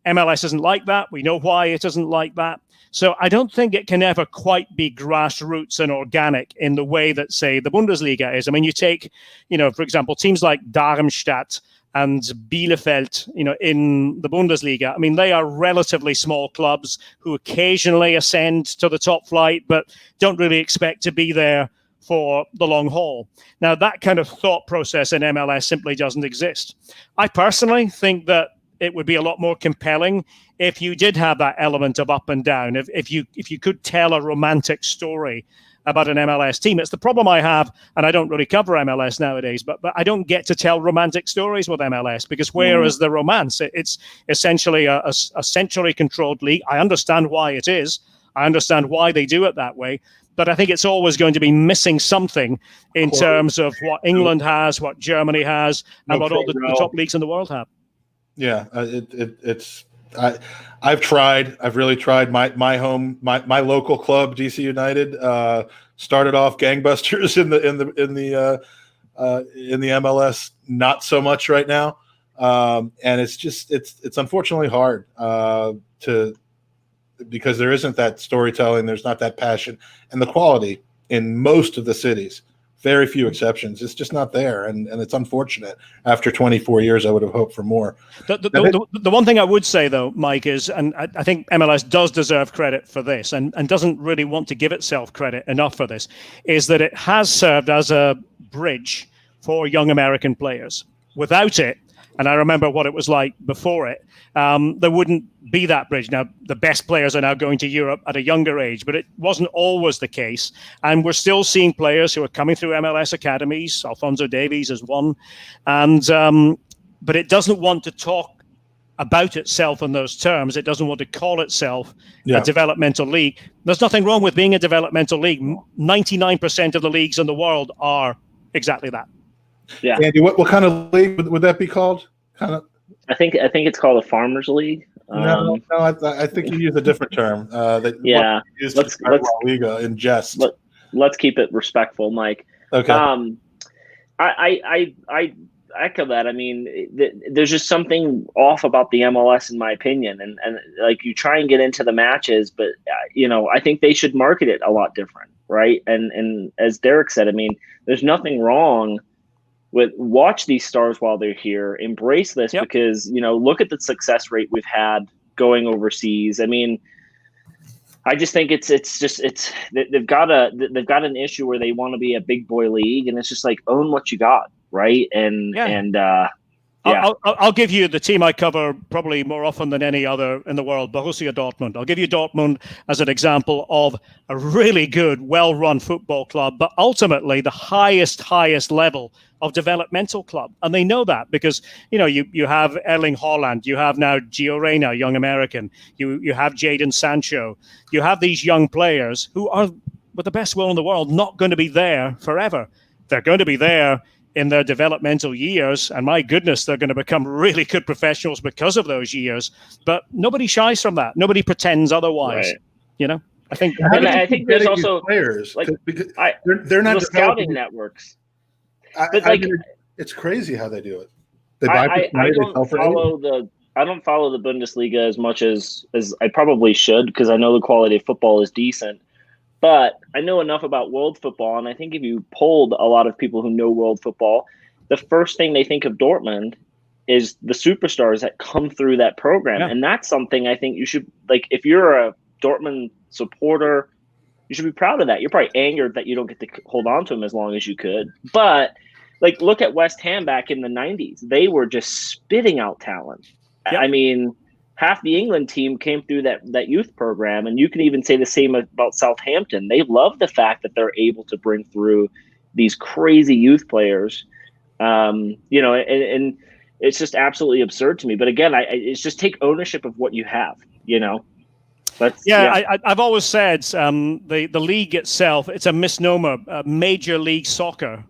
MLS isn't like that. We know why it isn't like that. So I don't think it can ever quite be grassroots and organic in the way that, say, the Bundesliga is. I mean, you take, for example, teams like Darmstadt and Bielefeld, in the Bundesliga. I mean, they are relatively small clubs who occasionally ascend to the top flight, but don't really expect to be there for the long haul. Now, that kind of thought process in MLS simply doesn't exist. I personally think that it would be a lot more compelling if you did have that element of up and down, if you could tell a romantic story about an MLS team. It's the problem I have, and I don't really cover MLS nowadays, but I don't get to tell romantic stories with MLS, because where is the romance? It's essentially a centrally controlled league. I understand why it is. I understand why they do it that way. But I think it's always going to be missing something in terms of what England has, what Germany has, and what all the top leagues in the world have.
Yeah, I've tried. I've really tried. My local club, DC United, started off gangbusters in the MLS. Not so much right now, and it's unfortunately hard because there isn't that storytelling. There's not that passion, and the quality in most of the cities. Very few exceptions. It's just not there, and it's unfortunate. After 24 years, I would have hoped for more.
The one thing I would say, though, Mike, is, and I think MLS does deserve credit for this, and doesn't really want to give itself credit enough for this, is that it has served as a bridge for young American players. Without it, and I remember what it was like before it, there wouldn't be that bridge. Now, the best players are now going to Europe at a younger age, but it wasn't always the case. And we're still seeing players who are coming through MLS academies. Alphonso Davies is one. And but it doesn't want to talk about itself in those terms. It doesn't want to call itself a developmental league. There's nothing wrong with being a developmental league. 99% of the leagues in the world are exactly that.
Yeah.
Andy, what kind of league would that be called?
I think it's called a Farmers League.
No, I think you use a different term. Let's Liga in jest.
Let's keep it respectful, Mike.
Okay.
I echo that. I mean, there's just something off about the MLS, in my opinion, and like, you try and get into the matches, but I think they should market it a lot different, right? And as Derek said, I mean, there's nothing wrong with watch these stars while they're here, embrace this, because, look at the success rate we've had going overseas. I mean, I just think they've got an issue where they want to be a big boy league, and it's just like, own what you got, right?
I'll give you the team I cover probably more often than any other in the world, Borussia Dortmund. I'll give you Dortmund as an example of a really good, well-run football club, but ultimately the highest level of developmental club. And they know that because, you have Erling Haaland, you have now Gio Reyna, young American, you have Jadon Sancho, you have these young players who are, with the best will in the world, not going to be there forever. They're going to be there in their developmental years, and my goodness, they're going to become really good professionals because of those years. But nobody shies from that. Nobody pretends otherwise. Right. I think
there's also
players, because they're not
the scouting networks.
It's crazy how they do it.
I don't follow the Bundesliga as much as I probably should, because I know the quality of football is decent. But I know enough about world football, and I think if you polled a lot of people who know world football, the first thing they think of Dortmund is the superstars that come through that program. Yeah. And that's something I think you should, like, if you're a Dortmund supporter, you should be proud of that. You're probably angered that you don't get to hold on to him as long as you could. But, like, look at West Ham back in the 90s. They were just spitting out talent. Yep. I mean, half the England team came through that youth program, and you can even say the same about Southampton. They love the fact that they're able to bring through these crazy youth players, and it's just absolutely absurd to me. But again, it's just take ownership of what you have,
I've always said the league itself, it's a misnomer, Major League Soccer.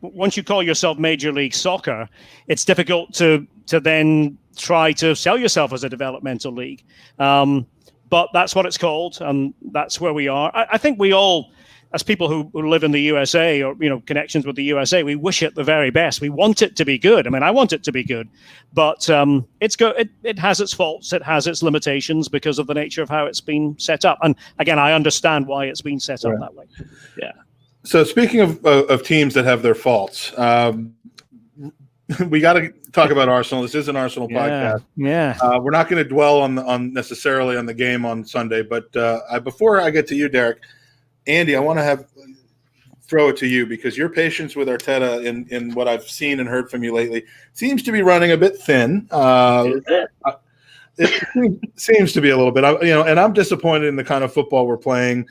Once you call yourself Major League Soccer, it's difficult to then try to sell yourself as a developmental league. But that's what it's called, and that's where we are. I think we all as people who live in the USA or, connections with the USA, we wish it the very best. We want it to be good. I mean, I want it to be good, but it's good. It has its faults. It has its limitations because of the nature of how it's been set up. And again, I understand why it's been set up that way.
Yeah.
So speaking of teams that have their faults, we got to talk about Arsenal. This is an Arsenal podcast.
Yeah.
We're not going to dwell on necessarily on the game on Sunday, but before I get to you, Derek, Andy, I want to throw it to you because your patience with Arteta in what I've seen and heard from you lately seems to be running a bit thin. It seems to be a little bit, and I'm disappointed in the kind of football we're playing.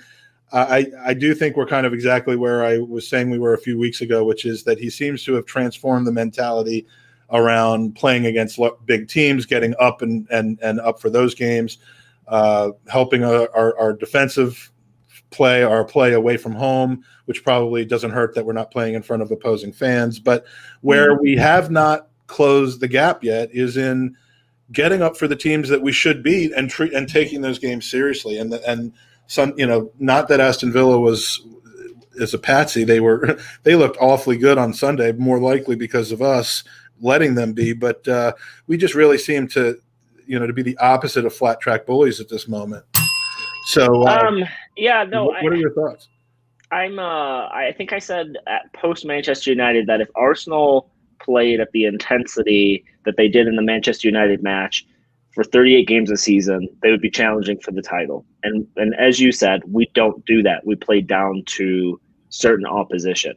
I do think we're kind of exactly where I was saying we were a few weeks ago, which is that he seems to have transformed the mentality around playing against big teams, getting up and up for those games, helping our defensive play, our play away from home, which probably doesn't hurt that we're not playing in front of opposing fans. But where we have not closed the gap yet is in getting up for the teams that we should beat and taking those games seriously. And some, not that Aston Villa is a patsy. They looked awfully good on Sunday, more likely because of us letting them be. But we just really seem to be the opposite of flat track bullies at this moment. So, what are your thoughts?
I think I said at post Manchester United that if Arsenal played at the intensity that they did in the Manchester United match for 38 games a season, they would be challenging for the title. And as you said, we don't do that. We play down to certain opposition.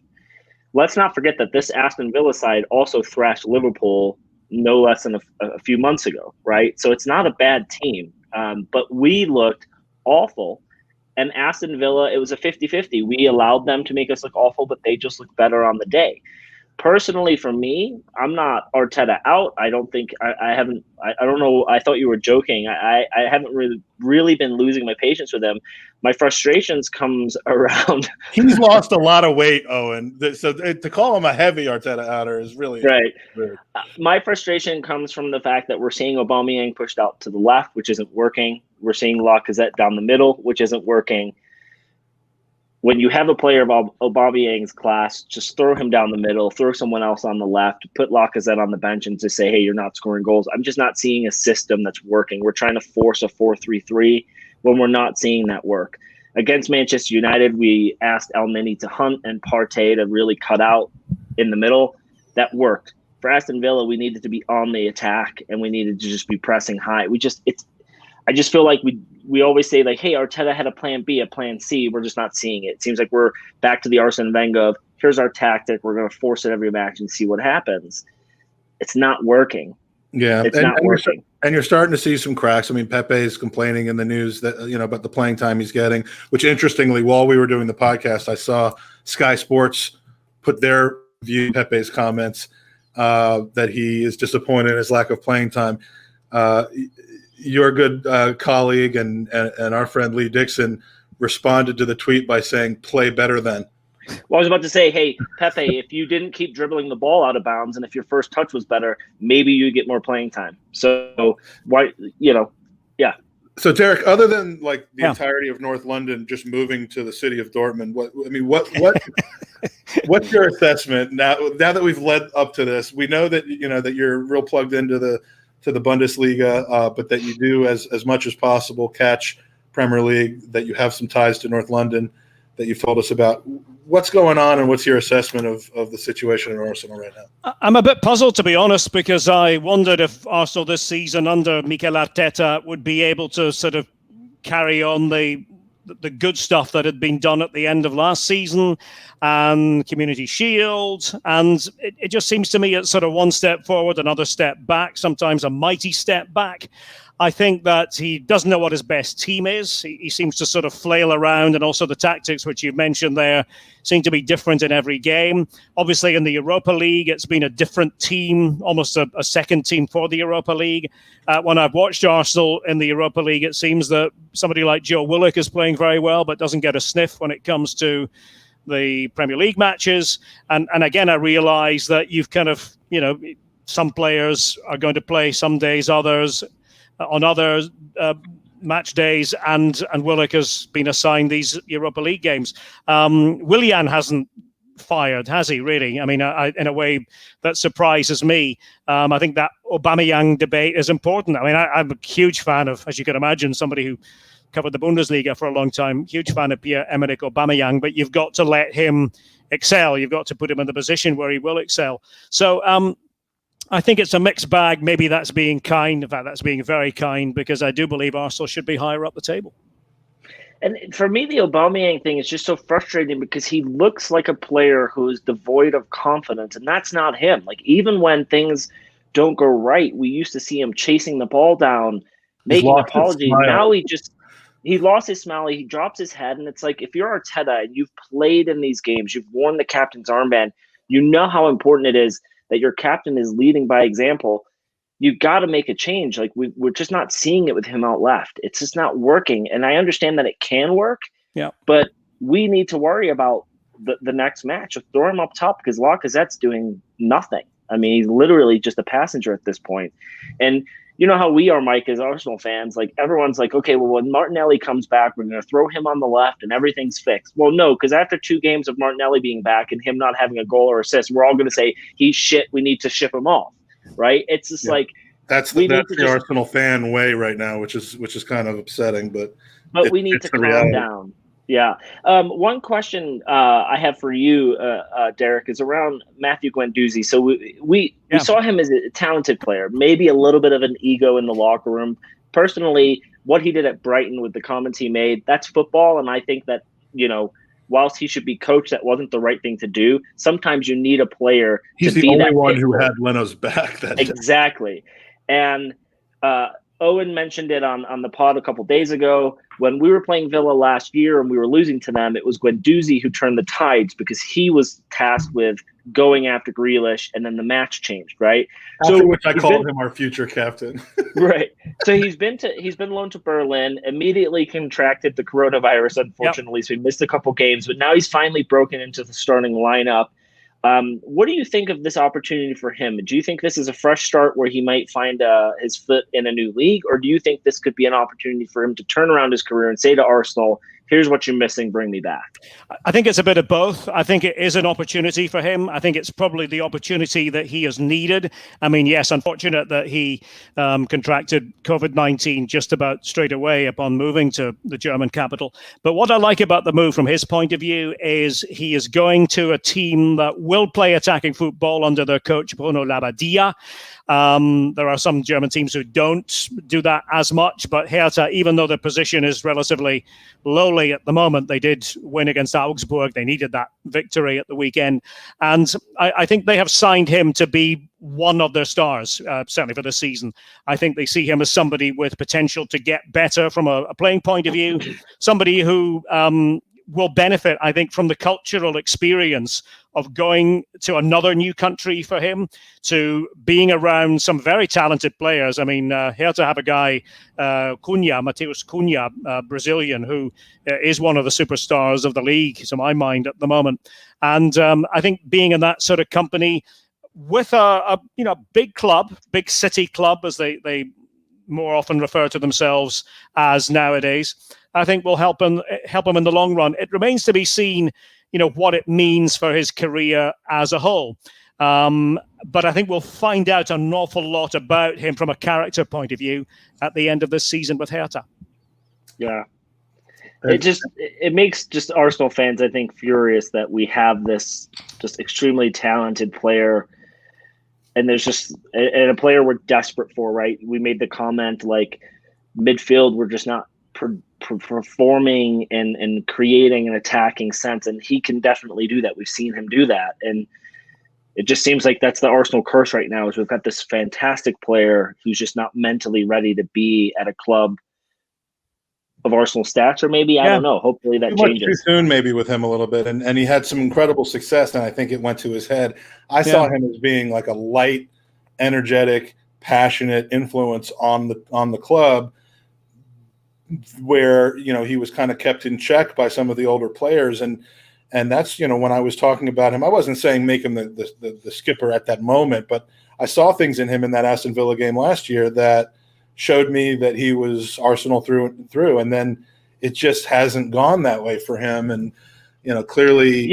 Let's not forget that this Aston Villa side also thrashed Liverpool no less than a few months ago, right? So it's not a bad team, but we looked awful. And Aston Villa, it was a 50-50. We allowed them to make us look awful, but they just looked better on the day. Personally, for me, I'm not Arteta out. I don't think I don't know. I thought you were joking. I haven't really been losing my patience with him. My frustrations comes around.
He's lost a lot of weight, Owen. So to call him a heavy Arteta outer is really
right.
Weird.
My frustration comes from the fact that we're seeing Aubameyang pushed out to the left, which isn't working. We're seeing Lacazette down the middle, which isn't working. When you have a player of Aubameyang's class, just throw him down the middle, throw someone else on the left, put Lacazette on the bench and just say, hey, you're not scoring goals. I'm just not seeing a system that's working. We're trying to force a 4-3-3 when we're not seeing that work. Against Manchester United, we asked Elneny to hunt and Partey to really cut out in the middle. That worked. For Aston Villa, we needed to be on the attack and we needed to just be pressing high. I just feel like we always say, like, hey, Arteta had a plan B, a plan C. We're just not seeing it. It seems like we're back to the Arsene Wenger of, here's our tactic. We're going to force it every match and see what happens. It's not working.
Yeah.
It's not working.
And you're starting to see some cracks. I mean, Pepe is complaining in the news that, about the playing time he's getting, which interestingly, while we were doing the podcast, I saw Sky Sports put their view, Pepe's comments, that he is disappointed in his lack of playing time. Your good colleague and our friend Lee Dixon responded to the tweet by saying, play better than.
Well, I was about to say, hey, Pepe, if you didn't keep dribbling the ball out of bounds and if your first touch was better, maybe you get more playing time. So, why, yeah.
So, Derek, other than like the entirety of North London just moving to the city of Dortmund, what's your assessment now that we've led up to this? We know that that you're real plugged into the Bundesliga, but that you do as much as possible catch Premier League, that you have some ties to North London that you've told us about. What's going on and what's your assessment of the situation in Arsenal right now?
I'm a bit puzzled, to be honest, because I wondered if Arsenal this season under Mikel Arteta would be able to sort of carry on the good stuff that had been done at the end of last season and Community Shield. And it just seems to me it's sort of one step forward, another step back, sometimes a mighty step back. I think that he doesn't know what his best team is. He seems to sort of flail around, and also the tactics, which you mentioned there, seem to be different in every game. Obviously, in the Europa League, it's been a different team, almost a second team for the Europa League. When I've watched Arsenal in the Europa League, it seems that somebody like Joe Willock is playing very well, but doesn't get a sniff when it comes to the Premier League matches. And again, I realise that you've kind of, some players are going to play some days, others on other match days, and Willock has been assigned these Europa League games. Willian hasn't fired, has he, really? I mean, in a way that surprises me. I think that Aubameyang debate is important. I mean, I'm a huge fan of, as you can imagine, somebody who covered the Bundesliga for a long time, huge fan of Pierre-Emerick Aubameyang, but you've got to let him excel. You've got to put him in the position where he will excel. So I think it's a mixed bag. Maybe that's being kind. In fact, that's being very kind, because I do believe Arsenal should be higher up the table.
And for me, the Aubameyang thing is just so frustrating because he looks like a player who is devoid of confidence, and that's not him. Like, even when things don't go right, we used to see him chasing the ball down, making apologies. Now he lost his smile. He drops his head, and it's like, if you're Arteta and you've played in these games, you've worn the captain's armband, you know how important it is that your captain is leading by example. You got to make a change. Like, we're just not seeing it with him out left. It's just not working. And I understand that it can work, but we need to worry about the next match. Throw him up top, because Lacazette's doing nothing. I mean, he's literally just a passenger at this point. And you know how we are, Mike, as Arsenal fans. Like, everyone's like, okay, well, when Martinelli comes back, we're going to throw him on the left and everything's fixed. Well, no, because after 2 games of Martinelli being back and him not having a goal or assist, we're all going to say he's shit. We need to ship him off. Right? It's just like
that's the Arsenal fan way right now, which is kind of upsetting, but
we need to calm down. Yeah. One question I have for you, Derek, is around Matthew Guendouzi. So we saw him as a talented player, maybe a little bit of an ego in the locker room. Personally, what he did at Brighton with the comments he made, that's football, and I think that, whilst he should be coached, that wasn't the right thing to do. Sometimes you need a player
to be the only one who had Leno's back.
Exactly. And Owen mentioned it on the pod a couple days ago. When we were playing Villa last year and we were losing to them, it was Guendouzi who turned the tides, because he was tasked with going after Grealish, and then the match changed, right?
After which I called him our future captain.
Right. So he's been loaned to Berlin, immediately contracted the coronavirus, unfortunately, so he missed a couple games, but now he's finally broken into the starting lineup. What do you think of this opportunity for him? Do you think this is a fresh start where he might find his foot in a new league, or do you think this could be an opportunity for him to turn around his career and say to Arsenal, here's what you're missing, bring me back?
I think it's a bit of both. I think it is an opportunity for him. I think it's probably the opportunity that he has needed. I mean, yes, unfortunate that he contracted COVID-19 just about straight away upon moving to the German capital. But what I like about the move from his point of view is he is going to a team that will play attacking football under their coach, Bruno Labbadia. There are some German teams who don't do that as much, but Hertha, even though their position is relatively lowly at the moment, they did win against Augsburg. They needed that victory at the weekend. And I think they have signed him to be one of their stars, certainly for this season. I think they see him as somebody with potential to get better from a playing point of view, somebody who will benefit, I think, from the cultural experience of going to another new country for him, to being around some very talented players. I mean, Hertha have a guy, Mateus Cunha, Brazilian, who is one of the superstars of the league, to my mind, at the moment. And I think being in that sort of company with a big club, big city club, as they more often refer to themselves as nowadays, I think will help him in the long run. It remains to be seen, what it means for his career as a whole. But I think we'll find out an awful lot about him from a character point of view at the end of this season with Hertha.
Yeah. It makes just Arsenal fans, I think, furious that we have this just extremely talented player, and there's just a player we're desperate for, right? We made the comment, like, midfield, we're just not performing and creating an attacking sense, and he can definitely do that. We've seen him do that, and it just seems like that's the Arsenal curse right now, is we've got this fantastic player who's just not mentally ready to be at a club of Arsenal stats, or maybe, I don't know, hopefully that changes.
Too soon maybe with him a little bit, and he had some incredible success, and I think it went to his head. I saw him as being like a light, energetic, passionate influence on the club, where he was kind of kept in check by some of the older players, and that's when I was talking about him, I wasn't saying make him the skipper at that moment, but I saw things in him in that Aston Villa game last year that showed me that he was Arsenal through and through, and then it just hasn't gone that way for him. And clearly,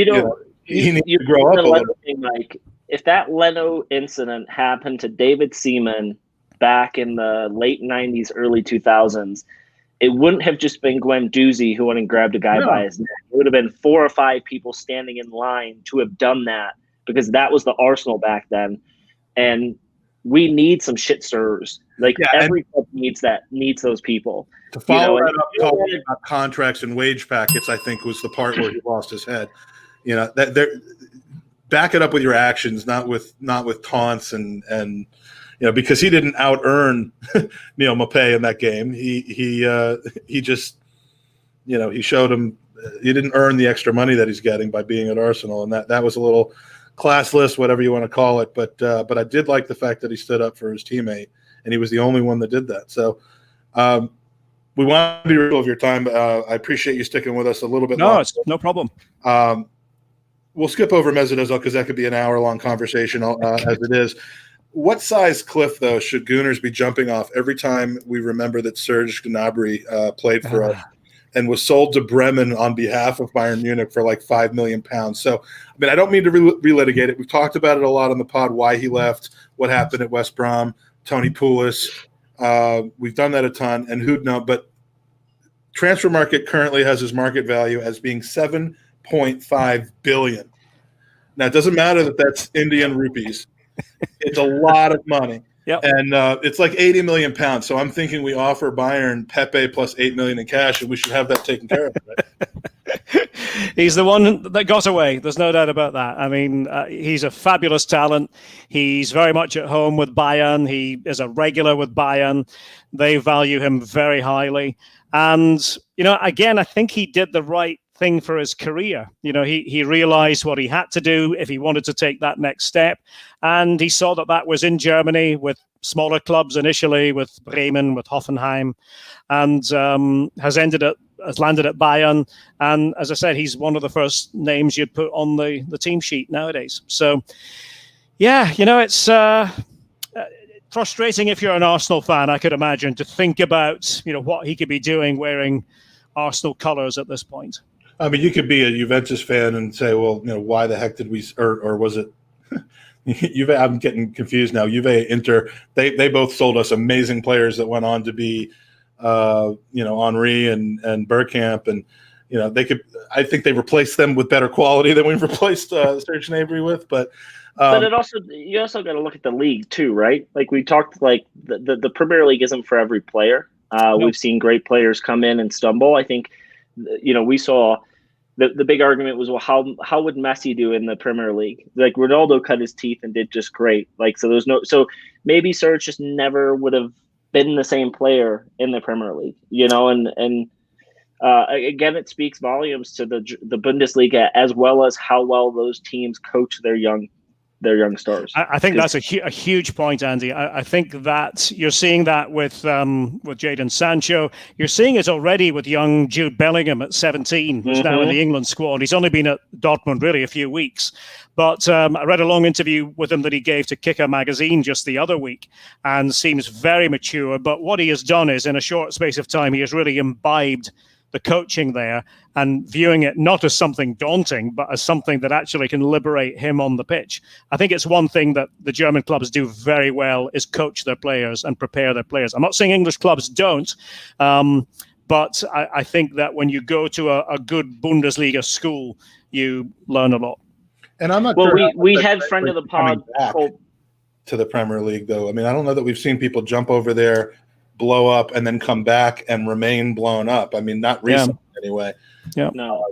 he needs to grow up a little.
Like, if that Leno incident happened to David Seaman back in the late 90s, early 2000s, it wouldn't have just been Gwen Doozy who went and grabbed a guy by his neck. It would have been 4 or 5 people standing in line to have done that, because that was the Arsenal back then. And we need some shit stirrers. Like, every club needs those people.
To follow that up, talking about contracts and wage packets, I think was the part where he lost his head. Back it up with your actions, not with taunts and because he didn't out earn Neil Maupay in that game. He just he showed him he didn't earn the extra money that he's getting by being at Arsenal, and that was a little classless, whatever you want to call it. But I did like the fact that he stood up for his teammate, and he was the only one that did that. So we want to be respectful of your time. I appreciate you sticking with us a little bit.
No, it's no problem.
We'll skip over Mesut Ozil because that could be an hour-long conversation as it is. What size cliff, though, should Gooners be jumping off every time we remember that Serge Gnabry played for us and was sold to Bremen on behalf of Bayern Munich for like £5 million? So, I don't mean to relitigate it. We've talked about it a lot on the pod, why he left, what happened at West Brom, Tony Pulis. We've done that a ton, and who'd know? But Transfer Market currently has his market value as being $7.5 billion. Now, it doesn't matter that that's Indian rupees. It's a lot of money.
Yep.
And it's like 80 million pounds. So I'm thinking we offer Bayern Pepe plus 8 million in cash, and we should have that taken care of. Right?
He's the one that got away. There's no doubt about that. I mean, he's a fabulous talent. He's very much at home with Bayern. He is a regular with Bayern. They value him very highly. And, again, I think he did the right thing for his career. He realized what he had to do if he wanted to take that next step. And he saw that was in Germany with smaller clubs initially, with Bremen, with Hoffenheim, and has landed at Bayern. And as I said, he's one of the first names you'd put on the team sheet nowadays. So, it's frustrating if you're an Arsenal fan, I could imagine, to think about, what he could be doing wearing Arsenal colours at this point.
I mean, you could be a Juventus fan and say, well, why the heck did we, or was it Juve? I'm getting confused now. Juve, Inter, they both sold us amazing players that went on to be, Henry and Bergkamp, and they could. I think they replaced them with better quality than we've replaced Serge Gnabry with. But
you also got to look at the league too, right? Like we talked, like the Premier League isn't for every player. We've seen great players come in and stumble. I think, we saw. The big argument was, well, how would Messi do in the Premier League? Like Ronaldo cut his teeth and did just great. Like, so maybe Serge just never would have been the same player in the Premier League, and again, it speaks volumes to the Bundesliga, as well as how well those teams coach their young stars.
I think that's a huge point, Andy. I think that you're seeing that with Jadon Sancho. You're seeing it already with young Jude Bellingham at 17, who's now in the England squad. He's only been at Dortmund really a few weeks. But I read a long interview with him that he gave to Kicker magazine just the other week, and seems very mature. But what he has done is, in a short space of time, he has really imbibed the coaching there and viewing it not as something daunting, but as something that actually can liberate him on the pitch. I think it's one thing that the German clubs do very well is coach their players and prepare their players. I'm not saying English clubs don't, but I think that when you go to a good Bundesliga school, you learn a lot.
And I'm not
well,
sure
we had friend of the pod
to the Premier League, though. I mean, I don't know that we've seen people jump over there, blow up, and then come back and remain blown up. I mean, not recently anyway.
Yeah.
No.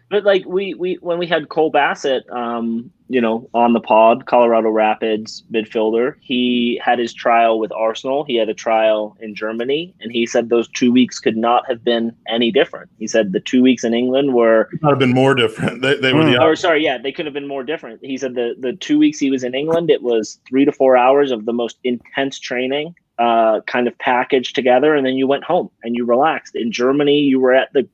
But like we when we had Cole Bassett, on the pod, Colorado Rapids midfielder, he had his trial with Arsenal. He had a trial in Germany, and he said those 2 weeks could not have been any different. He said the 2 weeks in England were
could not have been more different. They were the opposite.
They could have been more different. He said the 2 weeks he was in England, it was 3 to 4 hours of the most intense training, kind of packaged together, and then you went home and you relaxed. In Germany, you were at the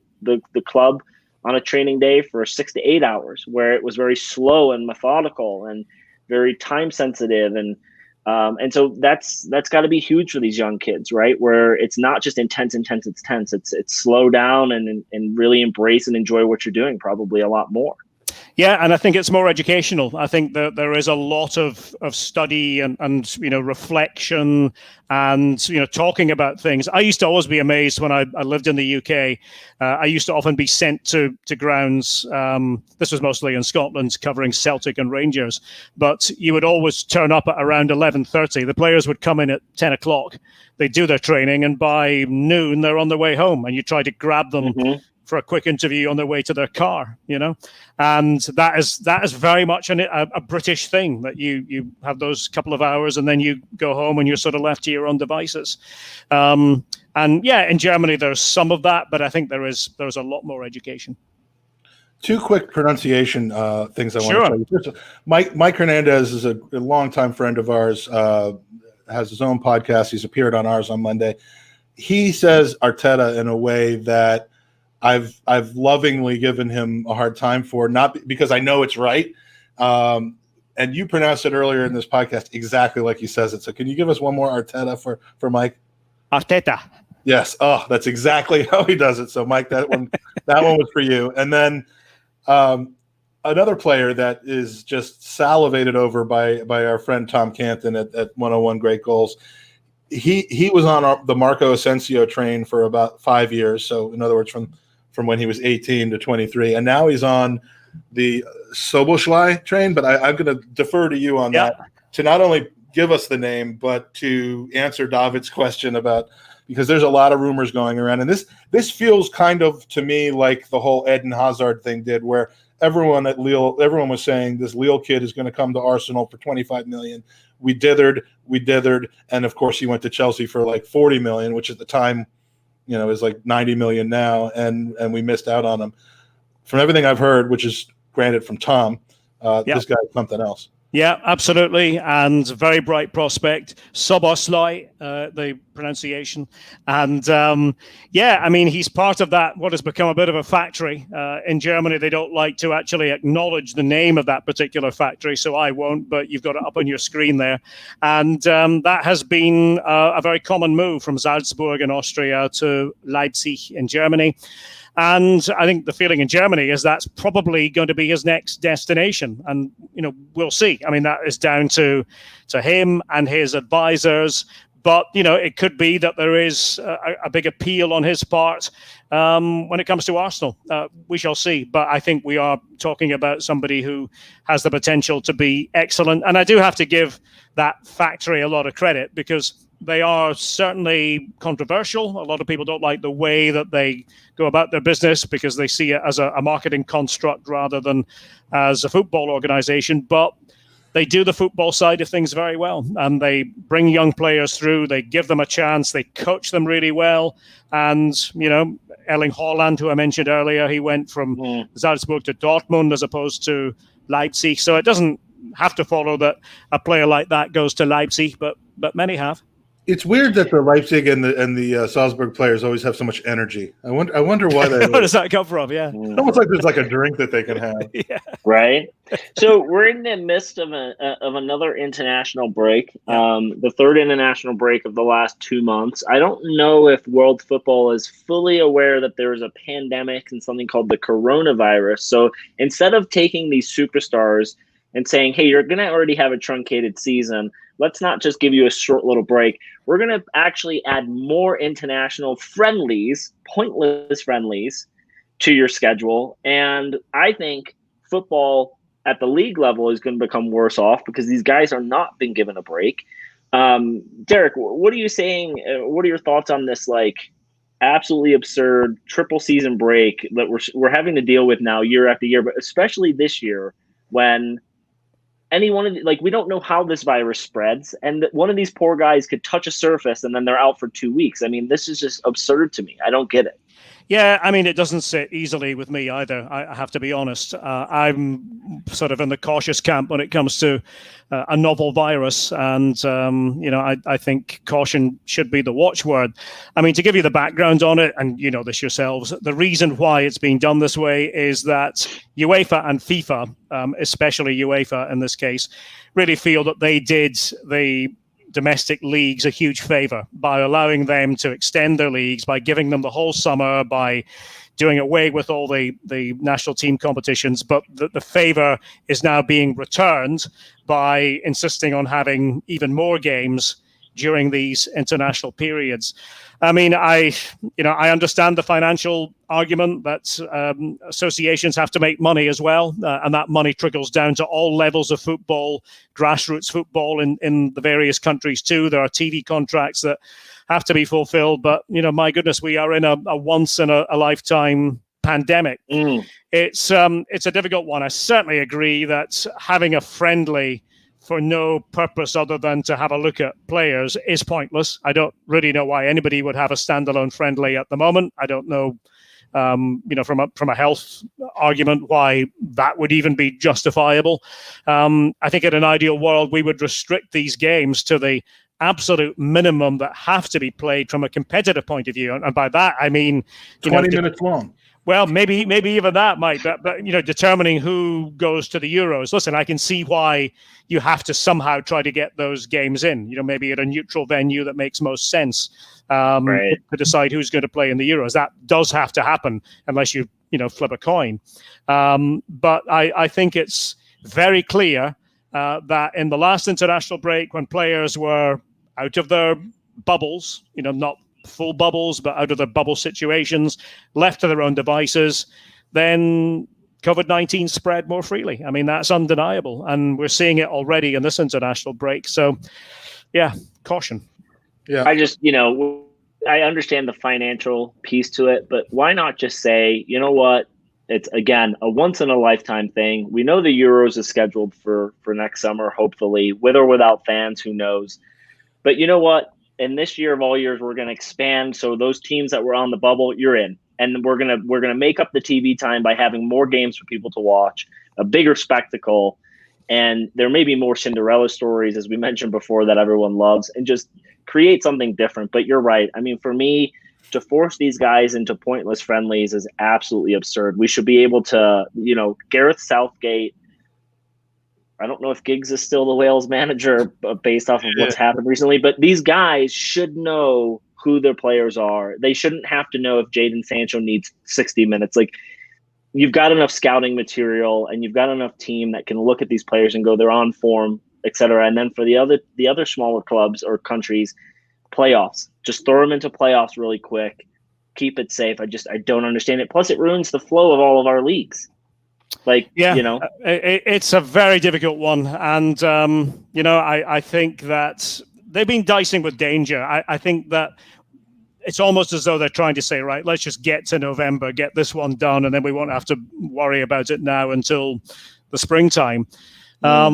club on a training day for 6 to 8 hours, where it was very slow and methodical and very time sensitive. And And so that's got to be huge for these young kids, right? Where it's not just intense. It's tense. It's slow down and really embrace and enjoy what you're doing, probably a lot more.
Yeah, and I think it's more educational. I think that there is a lot of study and reflection and talking about things. I used to always be amazed when I lived in the UK. I used to often be sent to grounds. This was mostly in Scotland, covering Celtic and Rangers. But you would always turn up at around 11:30. The players would come in at 10 o'clock. They'd do their training, and by noon they're on their way home. And you try to grab them for a quick interview on their way to their car, and that is very much a British thing, that you have those couple of hours and then you go home and you're sort of left to your own devices. And yeah, in Germany there's some of that, but I think there's a lot more education.
Two quick pronunciation things I want to tell you. First, Mike Hernandez is a longtime friend of ours, has his own podcast. He's appeared on ours on Monday. He says Arteta in a way that I've lovingly given him a hard time for, not because I know it's right. And you pronounced it earlier in this podcast exactly like he says it. So can you give us one more Arteta for Mike?
Arteta.
Yes. Oh, that's exactly how he does it. So Mike, that one was for you. And then another player that is just salivated over by our friend Tom Canton at 101 Great Goals. He was on the Marco Asensio train for about 5 years. So in other words, from when he was 18 to 23, and now he's on the Soboslai train. But I'm going to defer to you on that to not only give us the name, but to answer David's question about, because there's a lot of rumors going around, and this feels kind of to me like the whole Eden Hazard thing did, where everyone was saying this Lille kid is going to come to Arsenal for 25 million. We dithered, and of course he went to Chelsea for like 40 million, which at the time, is like 90 million now, and we missed out on him. From everything I've heard, which is granted from Tom, this guy's something else.
Yeah, absolutely, and very bright prospect. Soboslai, the pronunciation, and he's part of that. What has become a bit of a factory in Germany. They don't like to actually acknowledge the name of that particular factory, so I won't. But you've got it up on your screen there, and that has been a very common move from Salzburg in Austria to Leipzig in Germany. And I think the feeling in Germany is that's probably going to be his next destination. And, we'll see. I mean, that is down to him and his advisors. But, it could be that there is a big appeal on his part when it comes to Arsenal. We shall see. But I think we are talking about somebody who has the potential to be excellent. And I do have to give that factory a lot of credit, because they are certainly controversial. A lot of people don't like the way that they go about their business, because they see it as a marketing construct rather than as a football organization. But they do the football side of things very well, and they bring young players through. They give them a chance. They coach them really well. And, Erling Haaland, who I mentioned earlier, he went from Salzburg to Dortmund as opposed to Leipzig. So it doesn't have to follow that a player like that goes to Leipzig, but many have.
It's weird that the Leipzig and the Salzburg players always have so much energy. I wonder why they.
Where does that come from? Yeah,
it's almost like there's like a drink that they can have.
Yeah.
Right. So we're in the midst of another international break, the third international break of the last 2 months. I don't know if world football is fully aware that there is a pandemic and something called the coronavirus. So instead of taking these superstars and saying, hey, you're going to already have a truncated season, let's not just give you a short little break. We're going to actually add more international friendlies, pointless friendlies, to your schedule. And I think football at the league level is going to become worse off because these guys are not being given a break. Derek, what are you saying? What are your thoughts on this, absolutely absurd triple season break that we're having to deal with now year after year, but especially this year when we don't know how this virus spreads, and one of these poor guys could touch a surface and then they're out for 2 weeks. I mean, this is just absurd to me. I don't get it.
Yeah, I mean, it doesn't sit easily with me either, I have to be honest. I'm sort of in the cautious camp when it comes to a novel virus. And, I think caution should be the watchword. I mean, to give you the background on it, and you know this yourselves, the reason why it's being done this way is that UEFA and FIFA, especially UEFA in this case, really feel that they did the domestic leagues a huge favor by allowing them to extend their leagues, by giving them the whole summer, by doing away with all the national team competitions. But the favor is now being returned by insisting on having even more games during these international periods. I mean, I understand the financial argument that associations have to make money as well, and that money trickles down to all levels of football, grassroots football in the various countries too. There are TV contracts that have to be fulfilled, but my goodness, we are in a once in a lifetime pandemic. It's a difficult one. I certainly agree that having a friendly for no purpose other than to have a look at players is pointless. I don't really know why anybody would have a standalone friendly at the moment. I don't know, from a health argument, why that would even be justifiable. I think in an ideal world, we would restrict these games to the absolute minimum that have to be played from a competitive point of view. And by that, I mean
20 minutes long.
Well, maybe even that might, but determining who goes to the Euros. Listen, I can see why you have to somehow try to get those games in. Maybe at a neutral venue that makes most sense to decide who's going to play in the Euros. That does have to happen unless you flip a coin. But I think it's very clear that in the last international break, when players were out of their bubbles, not full bubbles, but out of their bubble situations, left to their own devices, then COVID-19 spread more freely. I mean, that's undeniable. And we're seeing it already in this international break. So, yeah, caution.
Yeah.
I just, I understand the financial piece to it, but why not just say, you know what? It's, again, a once-in-a-lifetime thing. We know the Euros is scheduled for next summer, hopefully, with or without fans, who knows. But you know what? In this year of all years, we're going to expand. So those teams that were on the bubble, you're in. And we're gonna make up the TV time by having more games for people to watch, a bigger spectacle. And there may be more Cinderella stories, as we mentioned before, that everyone loves, and just create something different. But you're right. I mean, for me, to force these guys into pointless friendlies is absolutely absurd. We should be able to, Gareth Southgate, I don't know if Giggs is still the Wales manager based off of what's happened recently, but these guys should know who their players are. They shouldn't have to know if Jadon Sancho needs 60 minutes. Like, you've got enough scouting material and you've got enough team that can look at these players and go, they're on form, et cetera. And then for the other smaller clubs or countries, playoffs, just throw them into playoffs really quick. Keep it safe. I don't understand it. Plus, it ruins the flow of all of our leagues.
It's a very difficult one. And, I think that they've been dicing with danger. I think that it's almost as though they're trying to say, right, let's just get to November, get this one done, and then we won't have to worry about it now until the springtime. I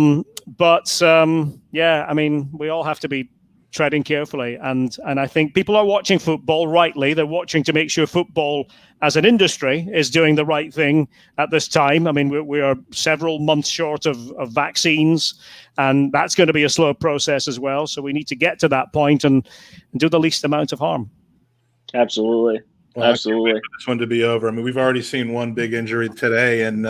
mean, we all have to be treading carefully. And I think people are watching football rightly. They're watching to make sure football as an industry is doing the right thing at this time. I mean, we are several months short of vaccines, and that's going to be a slow process as well. So we need to get to that point and do the least amount of harm.
Absolutely.
Well, absolutely. I can't wait for this one to be over. I mean, we've already seen one big injury today, and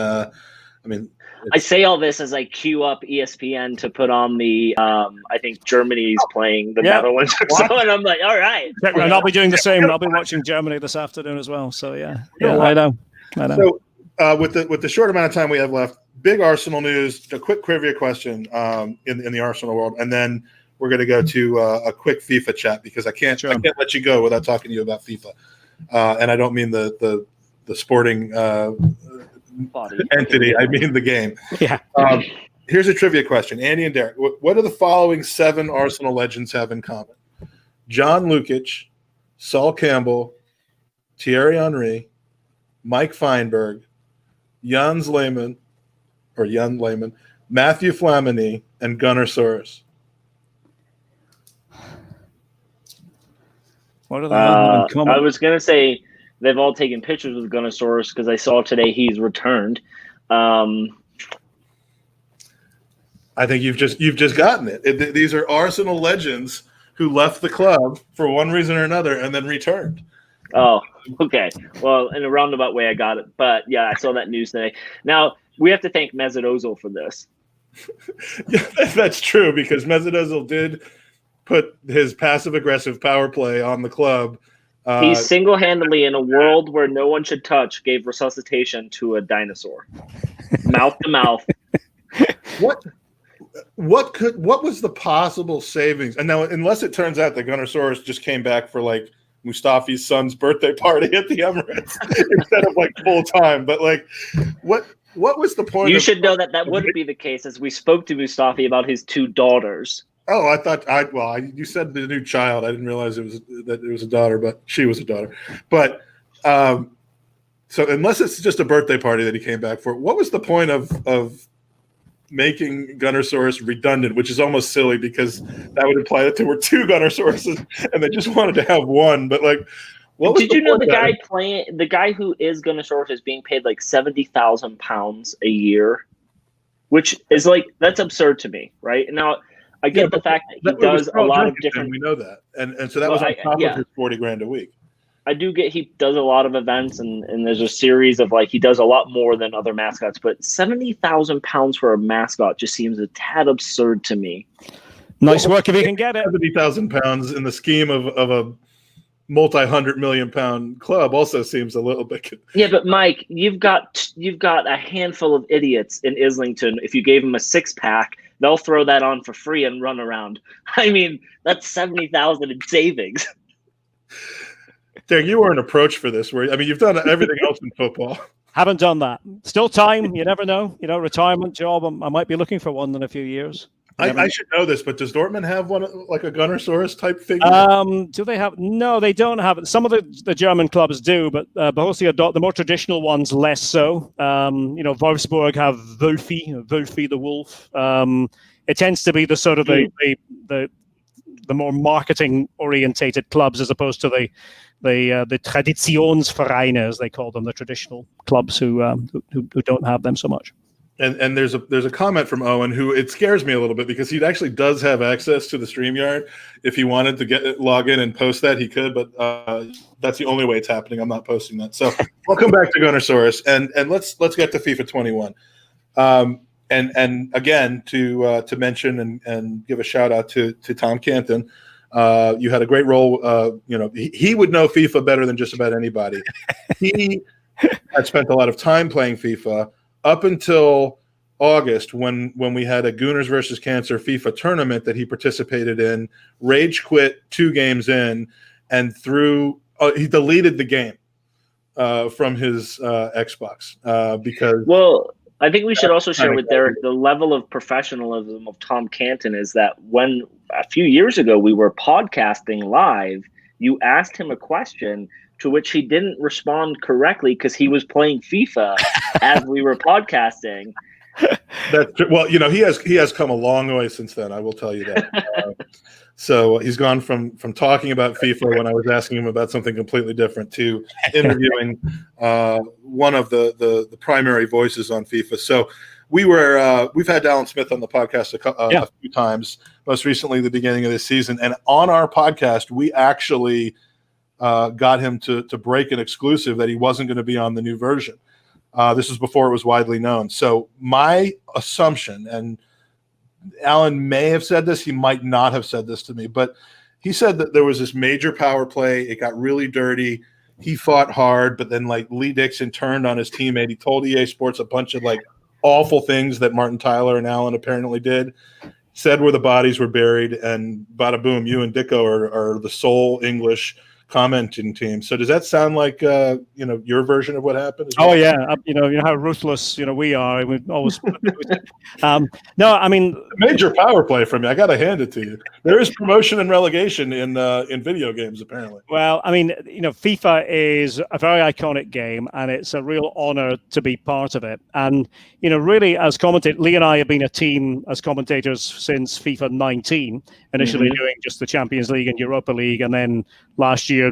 I say all this as I queue up ESPN to put on the, I think Germany's playing the Netherlands or so, and I'm like, all right.
And I'll be doing the same. I'll be watching Germany this afternoon as well. So, yeah, I know.
So, with the short amount of time we have left, big Arsenal news, a quick trivia question in the Arsenal world, and then we're going to go to a quick FIFA chat, because I can't let you go without talking to you about FIFA. And I don't mean the sporting
body
entity. I mean the game.
Yeah.
Here's a trivia question. Andy and Derek, what do the following 7 Arsenal legends have in common? John Lukic, Sol Campbell, Thierry Henry, Mike Feinberg, Jan Lehmann, Matthew Flamini, and Gunnar Soros.
What are they have in common?
I was going to say they've all taken pictures with Gunnar Soros, because I saw today he's returned.
I think you've just gotten it. These are Arsenal legends who left the club for one reason or another and then returned.
Oh, okay. Well, in a roundabout way, I got it. But yeah, I saw that news today. Now, we have to thank Mesut Ozil for this.
Yeah, that's true, because Mesut Ozil did put his passive-aggressive power play on the club.
He single-handedly, in a world where no one should touch, gave resuscitation to a dinosaur, mouth to mouth.
What was the possible savings? And now, unless it turns out that Gunnersaurus just came back for like Mustafi's son's birthday party at the Emirates instead of like full time, but like, what was the point?
You should know that wouldn't be the case, as we spoke to Mustafi about his 2 daughters.
Oh, I thought you said the new child. I didn't realize it was a daughter, but she was a daughter. But so unless it's just a birthday party that he came back for, what was the point of making Gunnersaurus redundant, which is almost silly because that would imply that there were 2 Gunnersauruses and they just wanted to have one. But like,
did you know the guy who is Gunnersaurus is being paid like £70,000 a year, which is like, that's absurd to me, right? Now, I get the fact that he does a lot of different.
We know that, and so that was on top of his $40,000 a week.
I do get he does a lot of events, and there's a series of like he does a lot more than other mascots. But £70,000 for a mascot just seems a tad absurd to me.
Nice work if you can get it.
£70,000 in the scheme of a multi-100-million-pound club also seems a little bit.
Yeah, but Mike, you've got a handful of idiots in Islington. If you gave them a 6-pack, they'll throw that on for free and run around. I mean, that's $70,000 in savings.
Derek, you weren't approached for this, were you? I mean, you've done everything else in football.
Haven't done that. Still time. You never know. Retirement job. I might be looking for one in a few years.
I should know this, but does Dortmund have one like a Gunnersaurus type figure?
Do they have? No, they don't have it. Some of the German clubs do, but Borussia Dortmund, the more traditional ones, less so. Wolfsburg have Wulfi the wolf. It tends to be the sort of the more marketing orientated clubs as opposed to the Traditionsvereine, as they call them, the traditional clubs who don't have them so much.
And there's a comment from Owen who it scares me a little bit because he actually does have access to the StreamYard. If he wanted to log in and post that, he could, but that's the only way it's happening. I'm not posting that. So we'll come back to Gunnersaurus and let's get to FIFA 21. And again to mention and give a shout out to Tom Canton. You had a great role. He would know FIFA better than just about anybody. He had spent a lot of time playing FIFA up until August when we had a Gooners versus Cancer FIFA tournament that he participated in, rage quit 2 games in, and he deleted the game from his Xbox because.
Well, I think we should also share with Derek the level of professionalism of Tom Canton is that when a few years ago we were podcasting live, you asked him a question to which he didn't respond correctly because he was playing FIFA as we were podcasting.
Well, he has come a long way since then. I will tell you that. So he's gone from talking about FIFA when I was asking him about something completely different to interviewing one of the primary voices on FIFA. So we've had Alan Smith on the podcast a few times, most recently the beginning of this season, and on our podcast we actually got him to break an exclusive that he wasn't going to be on the new version. This was before it was widely known. So my assumption, and Alan may have said this, he might not have said this to me, but he said that there was this major power play. It got really dirty. He fought hard, but then like Lee Dixon turned on his teammate. He told EA Sports a bunch of like awful things that Martin Tyler and Alan apparently did, said where the bodies were buried, and bada boom, you and Dicko are the sole English commenting team. So does that sound like your version of what happened?
Oh yeah, you know how ruthless we are. We always no, I mean
major power play from you. I got to hand it to you. There is promotion and relegation in video games apparently.
Well, I mean FIFA is a very iconic game, and it's a real honor to be part of it. And really, as commentators, Lee and I have been a team as commentators since FIFA 19. Initially doing just the Champions League and Europa League, and then last year,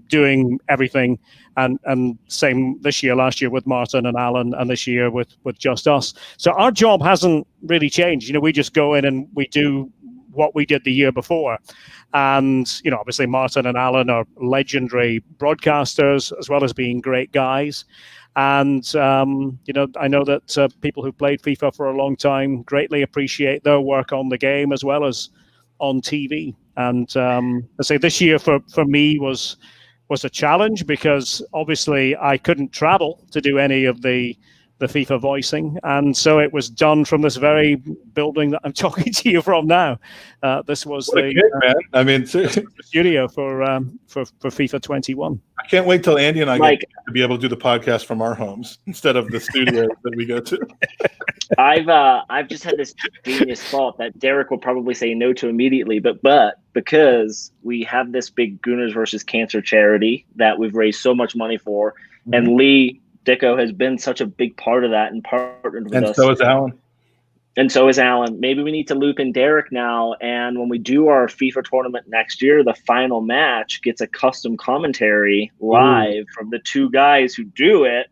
doing everything, and same last year with Martin and Alan, and this year with just us. So our job hasn't really changed. We just go in and we do what we did the year before. And, obviously Martin and Alan are legendary broadcasters as well as being great guys. And, I know that people who played FIFA for a long time greatly appreciate their work on the game as well as on TV. And I say this year for me was a challenge because obviously I couldn't travel to do any of the FIFA voicing, and so it was done from this very building that I'm talking to you from now. This was the studio for FIFA 21.
I can't wait till Andy and I get to be able to do the podcast from our homes instead of the studio that we go to.
I've just had this genius thought that Derek will probably say no to immediately, but because we have this big Gooners versus Cancer charity that we've raised so much money for, and Lee Dicko has been such a big part of that and partnered with us.
And so is Alan.
And so is Alan. Maybe we need to loop in Derek now. And when we do our FIFA tournament next year, the final match gets a custom commentary live from the two guys who do it,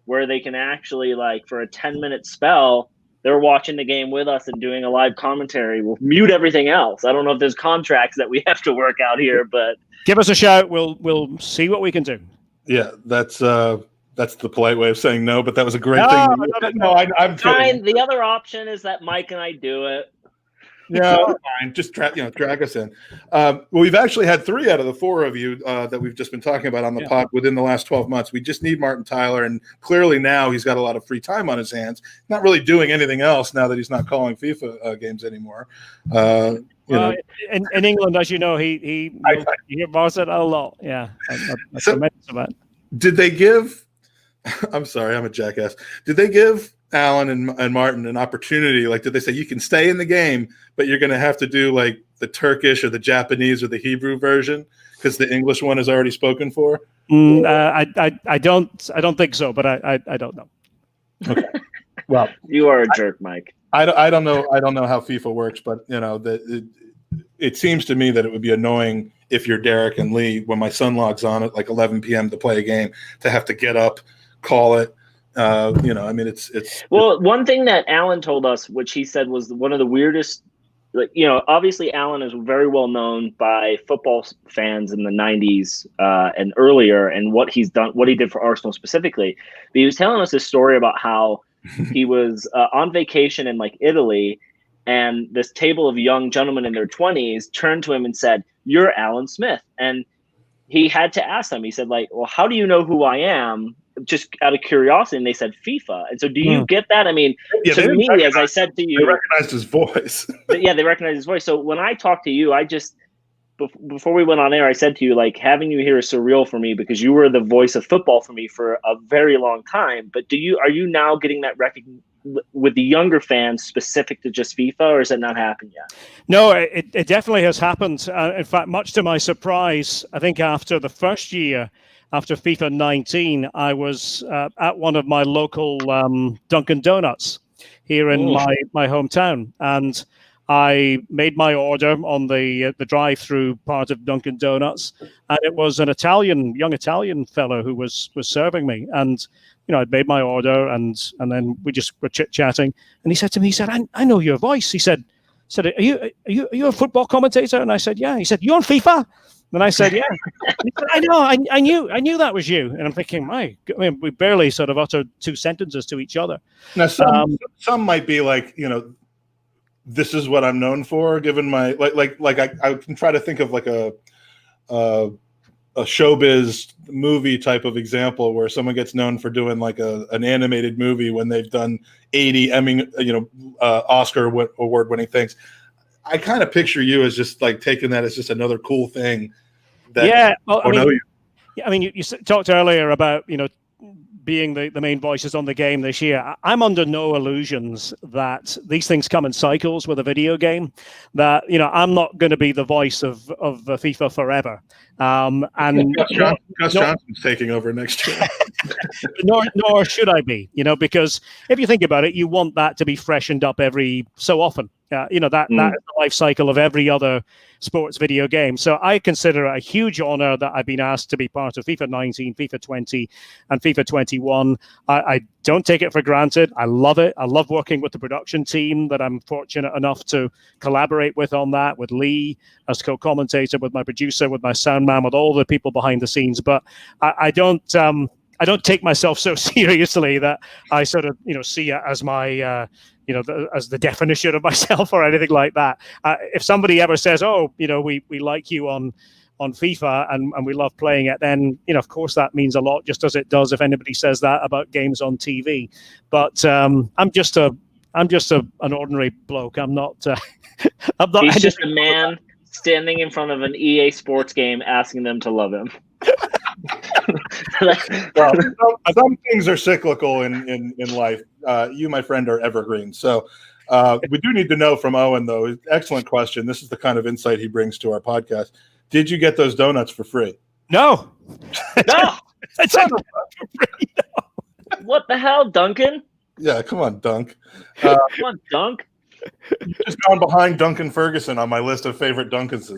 where they can actually, like, for a 10-minute spell, they're watching the game with us and doing a live commentary. We'll mute everything else. I don't know if there's contracts that we have to work out here, but
give us a shout. We'll see what we can do.
Yeah, that's the polite way of saying no, but that was a great thing. No, I'm
fine. The other option is that Mike and I do it.
Yeah, fine. Just drag us in. Well, we've actually had 3 out of the 4 of you that we've just been talking about on the pod within the last 12 months. We just need Martin Tyler, and clearly now he's got a lot of free time on his hands. Not really doing anything else now that he's not calling FIFA games anymore.
In England, as you know, he hears it a lot. Yeah, that's tremendous about.
Did they give? I'm sorry, I'm a jackass. Did they give Alan and Martin an opportunity? Like, did they say you can stay in the game, but you're going to have to do like the Turkish or the Japanese or the Hebrew version because the English one is already spoken for?
I don't think so, but I don't know.
Okay. Well,
you are a jerk, Mike.
I don't know how FIFA works, but it seems to me that it would be annoying if you're Derek and Lee when my son logs on at like 11 p.m. to play a game to have to get up, call it. It's
one thing that Alan told us, which he said was one of the weirdest. Like, obviously Alan is very well known by football fans in the 90s and earlier, and what he did for Arsenal specifically. But he was telling us this story about how he was on vacation in like Italy, and this table of young gentlemen in their 20s turned to him and said, "You're Alan Smith." And he had to ask them. He said, like, "Well, how do you know who I am?" Just out of curiosity. And they said FIFA. And so do you get that? I mean, to me, as I said to you,
they recognized his voice.
Yeah, they recognized his voice. So when I talked to you, I just, before we went on air, I said to you, like, having you here is surreal for me because you were the voice of football for me for a very long time. But are you now getting that recognition with the younger fans specific to just FIFA, or has it not happened yet?
No, it definitely has happened. In fact, much to my surprise, I think after the first year, after FIFA 19, I was at one of my local Dunkin' Donuts here in my hometown, and I made my order on the drive-through part of Dunkin' Donuts, and it was an young Italian fellow who was serving me, and I'd made my order, and then we just were chit-chatting, and he said to me, he said, "I know your voice." He said, "Are you a football commentator?" And I said, "Yeah." He said, "You on FIFA?" And I said, "Yeah." He said, "I know. I knew that was you." And I'm thinking, we barely sort of uttered 2 sentences to each other.
Now, some might be like, this is what I'm known for, given my I can try to think of like a showbiz movie type of example where someone gets known for doing like an animated movie when they've done 80 Emmy, Oscar award winning things. I kind of picture you as just like taking that as just another cool thing.
You talked earlier about being the main voices on the game this year. I'm under no illusions that these things come in cycles with a video game. That I'm not going to be the voice of FIFA forever. And
Gus Johnson's taking over next year.
nor should I be. Because if you think about it, you want that to be freshened up every so often. That is the life cycle of every other sports video game. So I consider it a huge honor that I've been asked to be part of FIFA 19, FIFA 20, and FIFA 21. I don't take it for granted. I love it. I love working with the production team that I'm fortunate enough to collaborate with on that, with Lee as co-commentator, with my producer, with my sound man, with all the people behind the scenes. But I don't I don't take myself so seriously that I sort of, see it as my, as the definition of myself or anything like that. If somebody ever says, "Oh, we like you on FIFA and we love playing it," then of course that means a lot, just as it does if anybody says that about games on TV. But I'm just an ordinary bloke. I'm not. I'm not.
He's just a man standing in front of an EA Sports game, asking them to love him.
Well, some things are cyclical in life. You, my friend, are evergreen. So we do need to know from Owen, though. Excellent question. This is the kind of insight he brings to our podcast. Did you get those donuts for free?
No.
No.
It's not for free. No.
What the hell, Duncan?
Yeah, come on, Dunk.
Come on, Dunk.
You've just gone behind Duncan Ferguson on my list of favorite Duncans.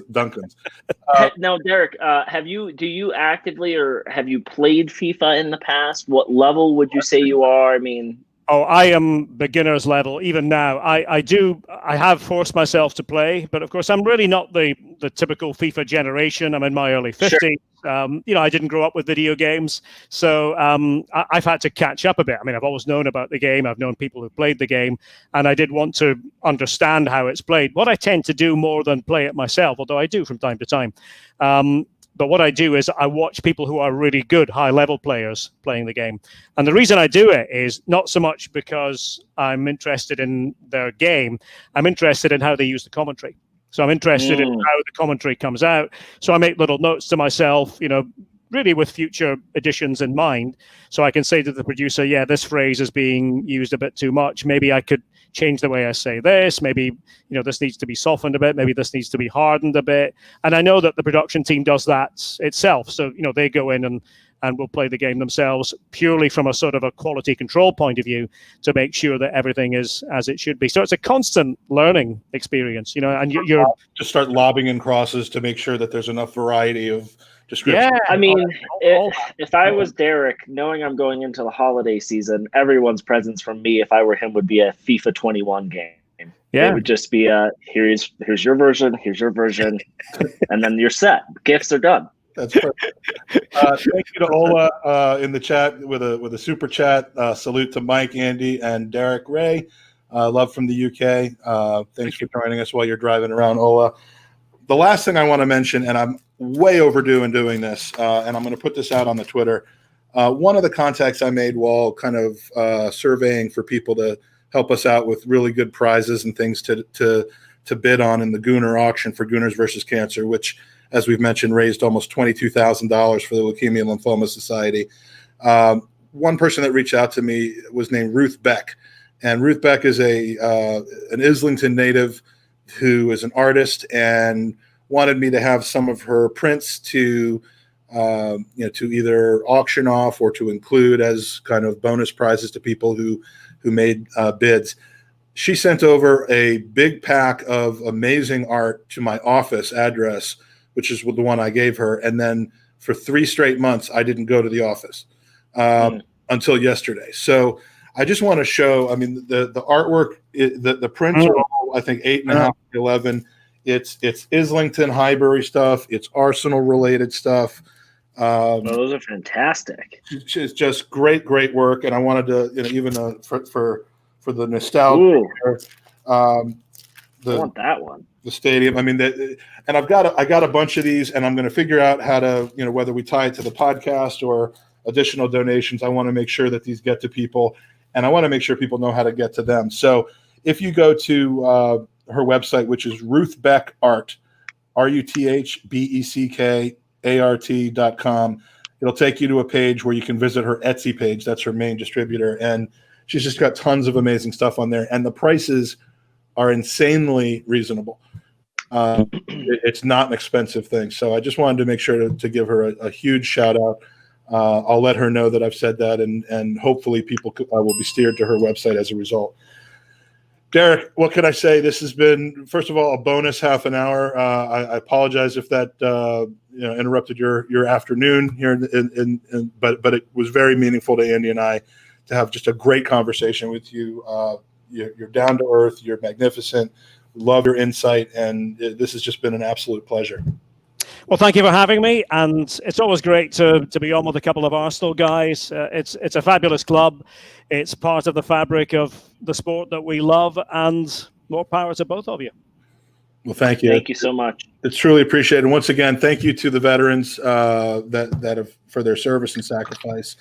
Now, Derek, do you actively or have you played FIFA in the past? What level would you say you are? I mean,
I am beginner's level even now. I have forced myself to play, but of course I'm really not the typical FIFA generation. I'm in my early 50s. Sure. I didn't grow up with video games, so I've had to catch up a bit. I mean, I've always known about the game. I've known people who played the game, and I did want to understand how it's played. What I tend to do more than play it myself, although I do from time to time, but what I do is I watch people who are really good, high-level players playing the game. And the reason I do it is not so much because I'm interested in their game. I'm interested in how they use the commentary. So I'm interested in how the commentary comes out. So I make little notes to myself, really with future editions in mind. So I can say to the producer, yeah, this phrase is being used a bit too much. Maybe I could change the way I say this. Maybe, this needs to be softened a bit. Maybe this needs to be hardened a bit. And I know that the production team does that itself. So, they go in and will play the game themselves purely from a sort of a quality control point of view to make sure that everything is as it should be. So it's a constant learning experience, and you're
just start lobbing in crosses to make sure that there's enough variety of description.
Yeah, I mean, if I was Derek, knowing I'm going into the holiday season, everyone's presents from me, if I were him, would be a FIFA 21 game. Yeah, it would just be here's your version, and then you're set. Gifts are done.
That's perfect. Thank you to Ola in the chat with a super chat. Salute to Mike, Andy, and Derek Rae. Love from the UK. Thanks for joining us while you're driving around, Ola. The last thing I want to mention, and I'm way overdue in doing this, and I'm going to put this out on the Twitter. One of the contacts I made while kind of surveying for people to help us out with really good prizes and things to bid on in the Gooner auction for Gooners versus Cancer, which, as we've mentioned, raised almost $22,000 for the Leukemia and Lymphoma Society. One person that reached out to me was named Ruth Beck, and Ruth Beck is an Islington native who is an artist and wanted me to have some of her prints to either auction off or to include as kind of bonus prizes to people who made bids. She sent over a big pack of amazing art to my office address, which is the one I gave her. And then for 3 straight months, I didn't go to the office until yesterday. So I just want to show, I mean, the artwork, the prints are all, I think, 8.5, 11. It's Islington Highbury stuff. It's Arsenal related stuff.
Those are fantastic.
It's just great work. And I wanted to, even for the nostalgia,
I want that one.
The stadium. I mean, and I got a bunch of these, and I'm going to figure out how to, whether we tie it to the podcast or additional donations. I want to make sure that these get to people, and I want to make sure people know how to get to them. So if you go to her website, which is Ruth Beck Art, RuthBeckArt.com, it'll take you to a page where you can visit her Etsy page. That's her main distributor, and she's just got tons of amazing stuff on there, and the prices are insanely reasonable. It's not an expensive thing. So I just wanted to make sure to give her a huge shout out. I'll let her know that I've said that, and hopefully people will be steered to her website as a result. Derek, what can I say? This has been, first of all, a bonus half an hour. I apologize if that interrupted your afternoon here, but it was very meaningful to Andy and I to have just a great conversation with you. You're down to earth. You're magnificent. Love your insight, and this has just been an absolute pleasure.
Well, thank you for having me, and it's always great to be on with a couple of Arsenal guys. It's a fabulous club. It's part of the fabric of the sport that we love, and more power to both of you.
Well, thank you.
Thank you so much.
It's truly appreciated. And once again, thank you to the veterans that have for their service and sacrifice.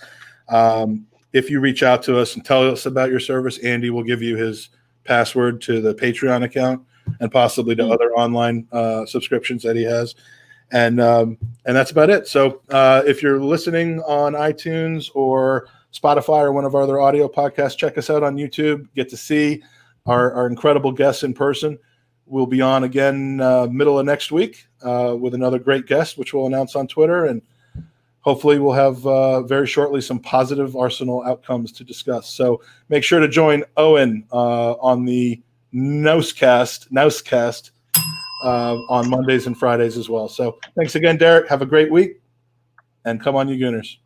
If you reach out to us and tell us about your service, Andy will give you his password to the Patreon account and possibly to other online subscriptions that he has. And that's about it. So if you're listening on iTunes or Spotify or one of our other audio podcasts, check us out on YouTube. Get to see our incredible guests in person. We'll be on again middle of next week with another great guest, which we'll announce on Twitter. And hopefully we'll have very shortly some positive Arsenal outcomes to discuss. So make sure to join Owen on the Nousecast on Mondays and Fridays as well. So thanks again, Derek. Have a great week, and come on, you Gooners.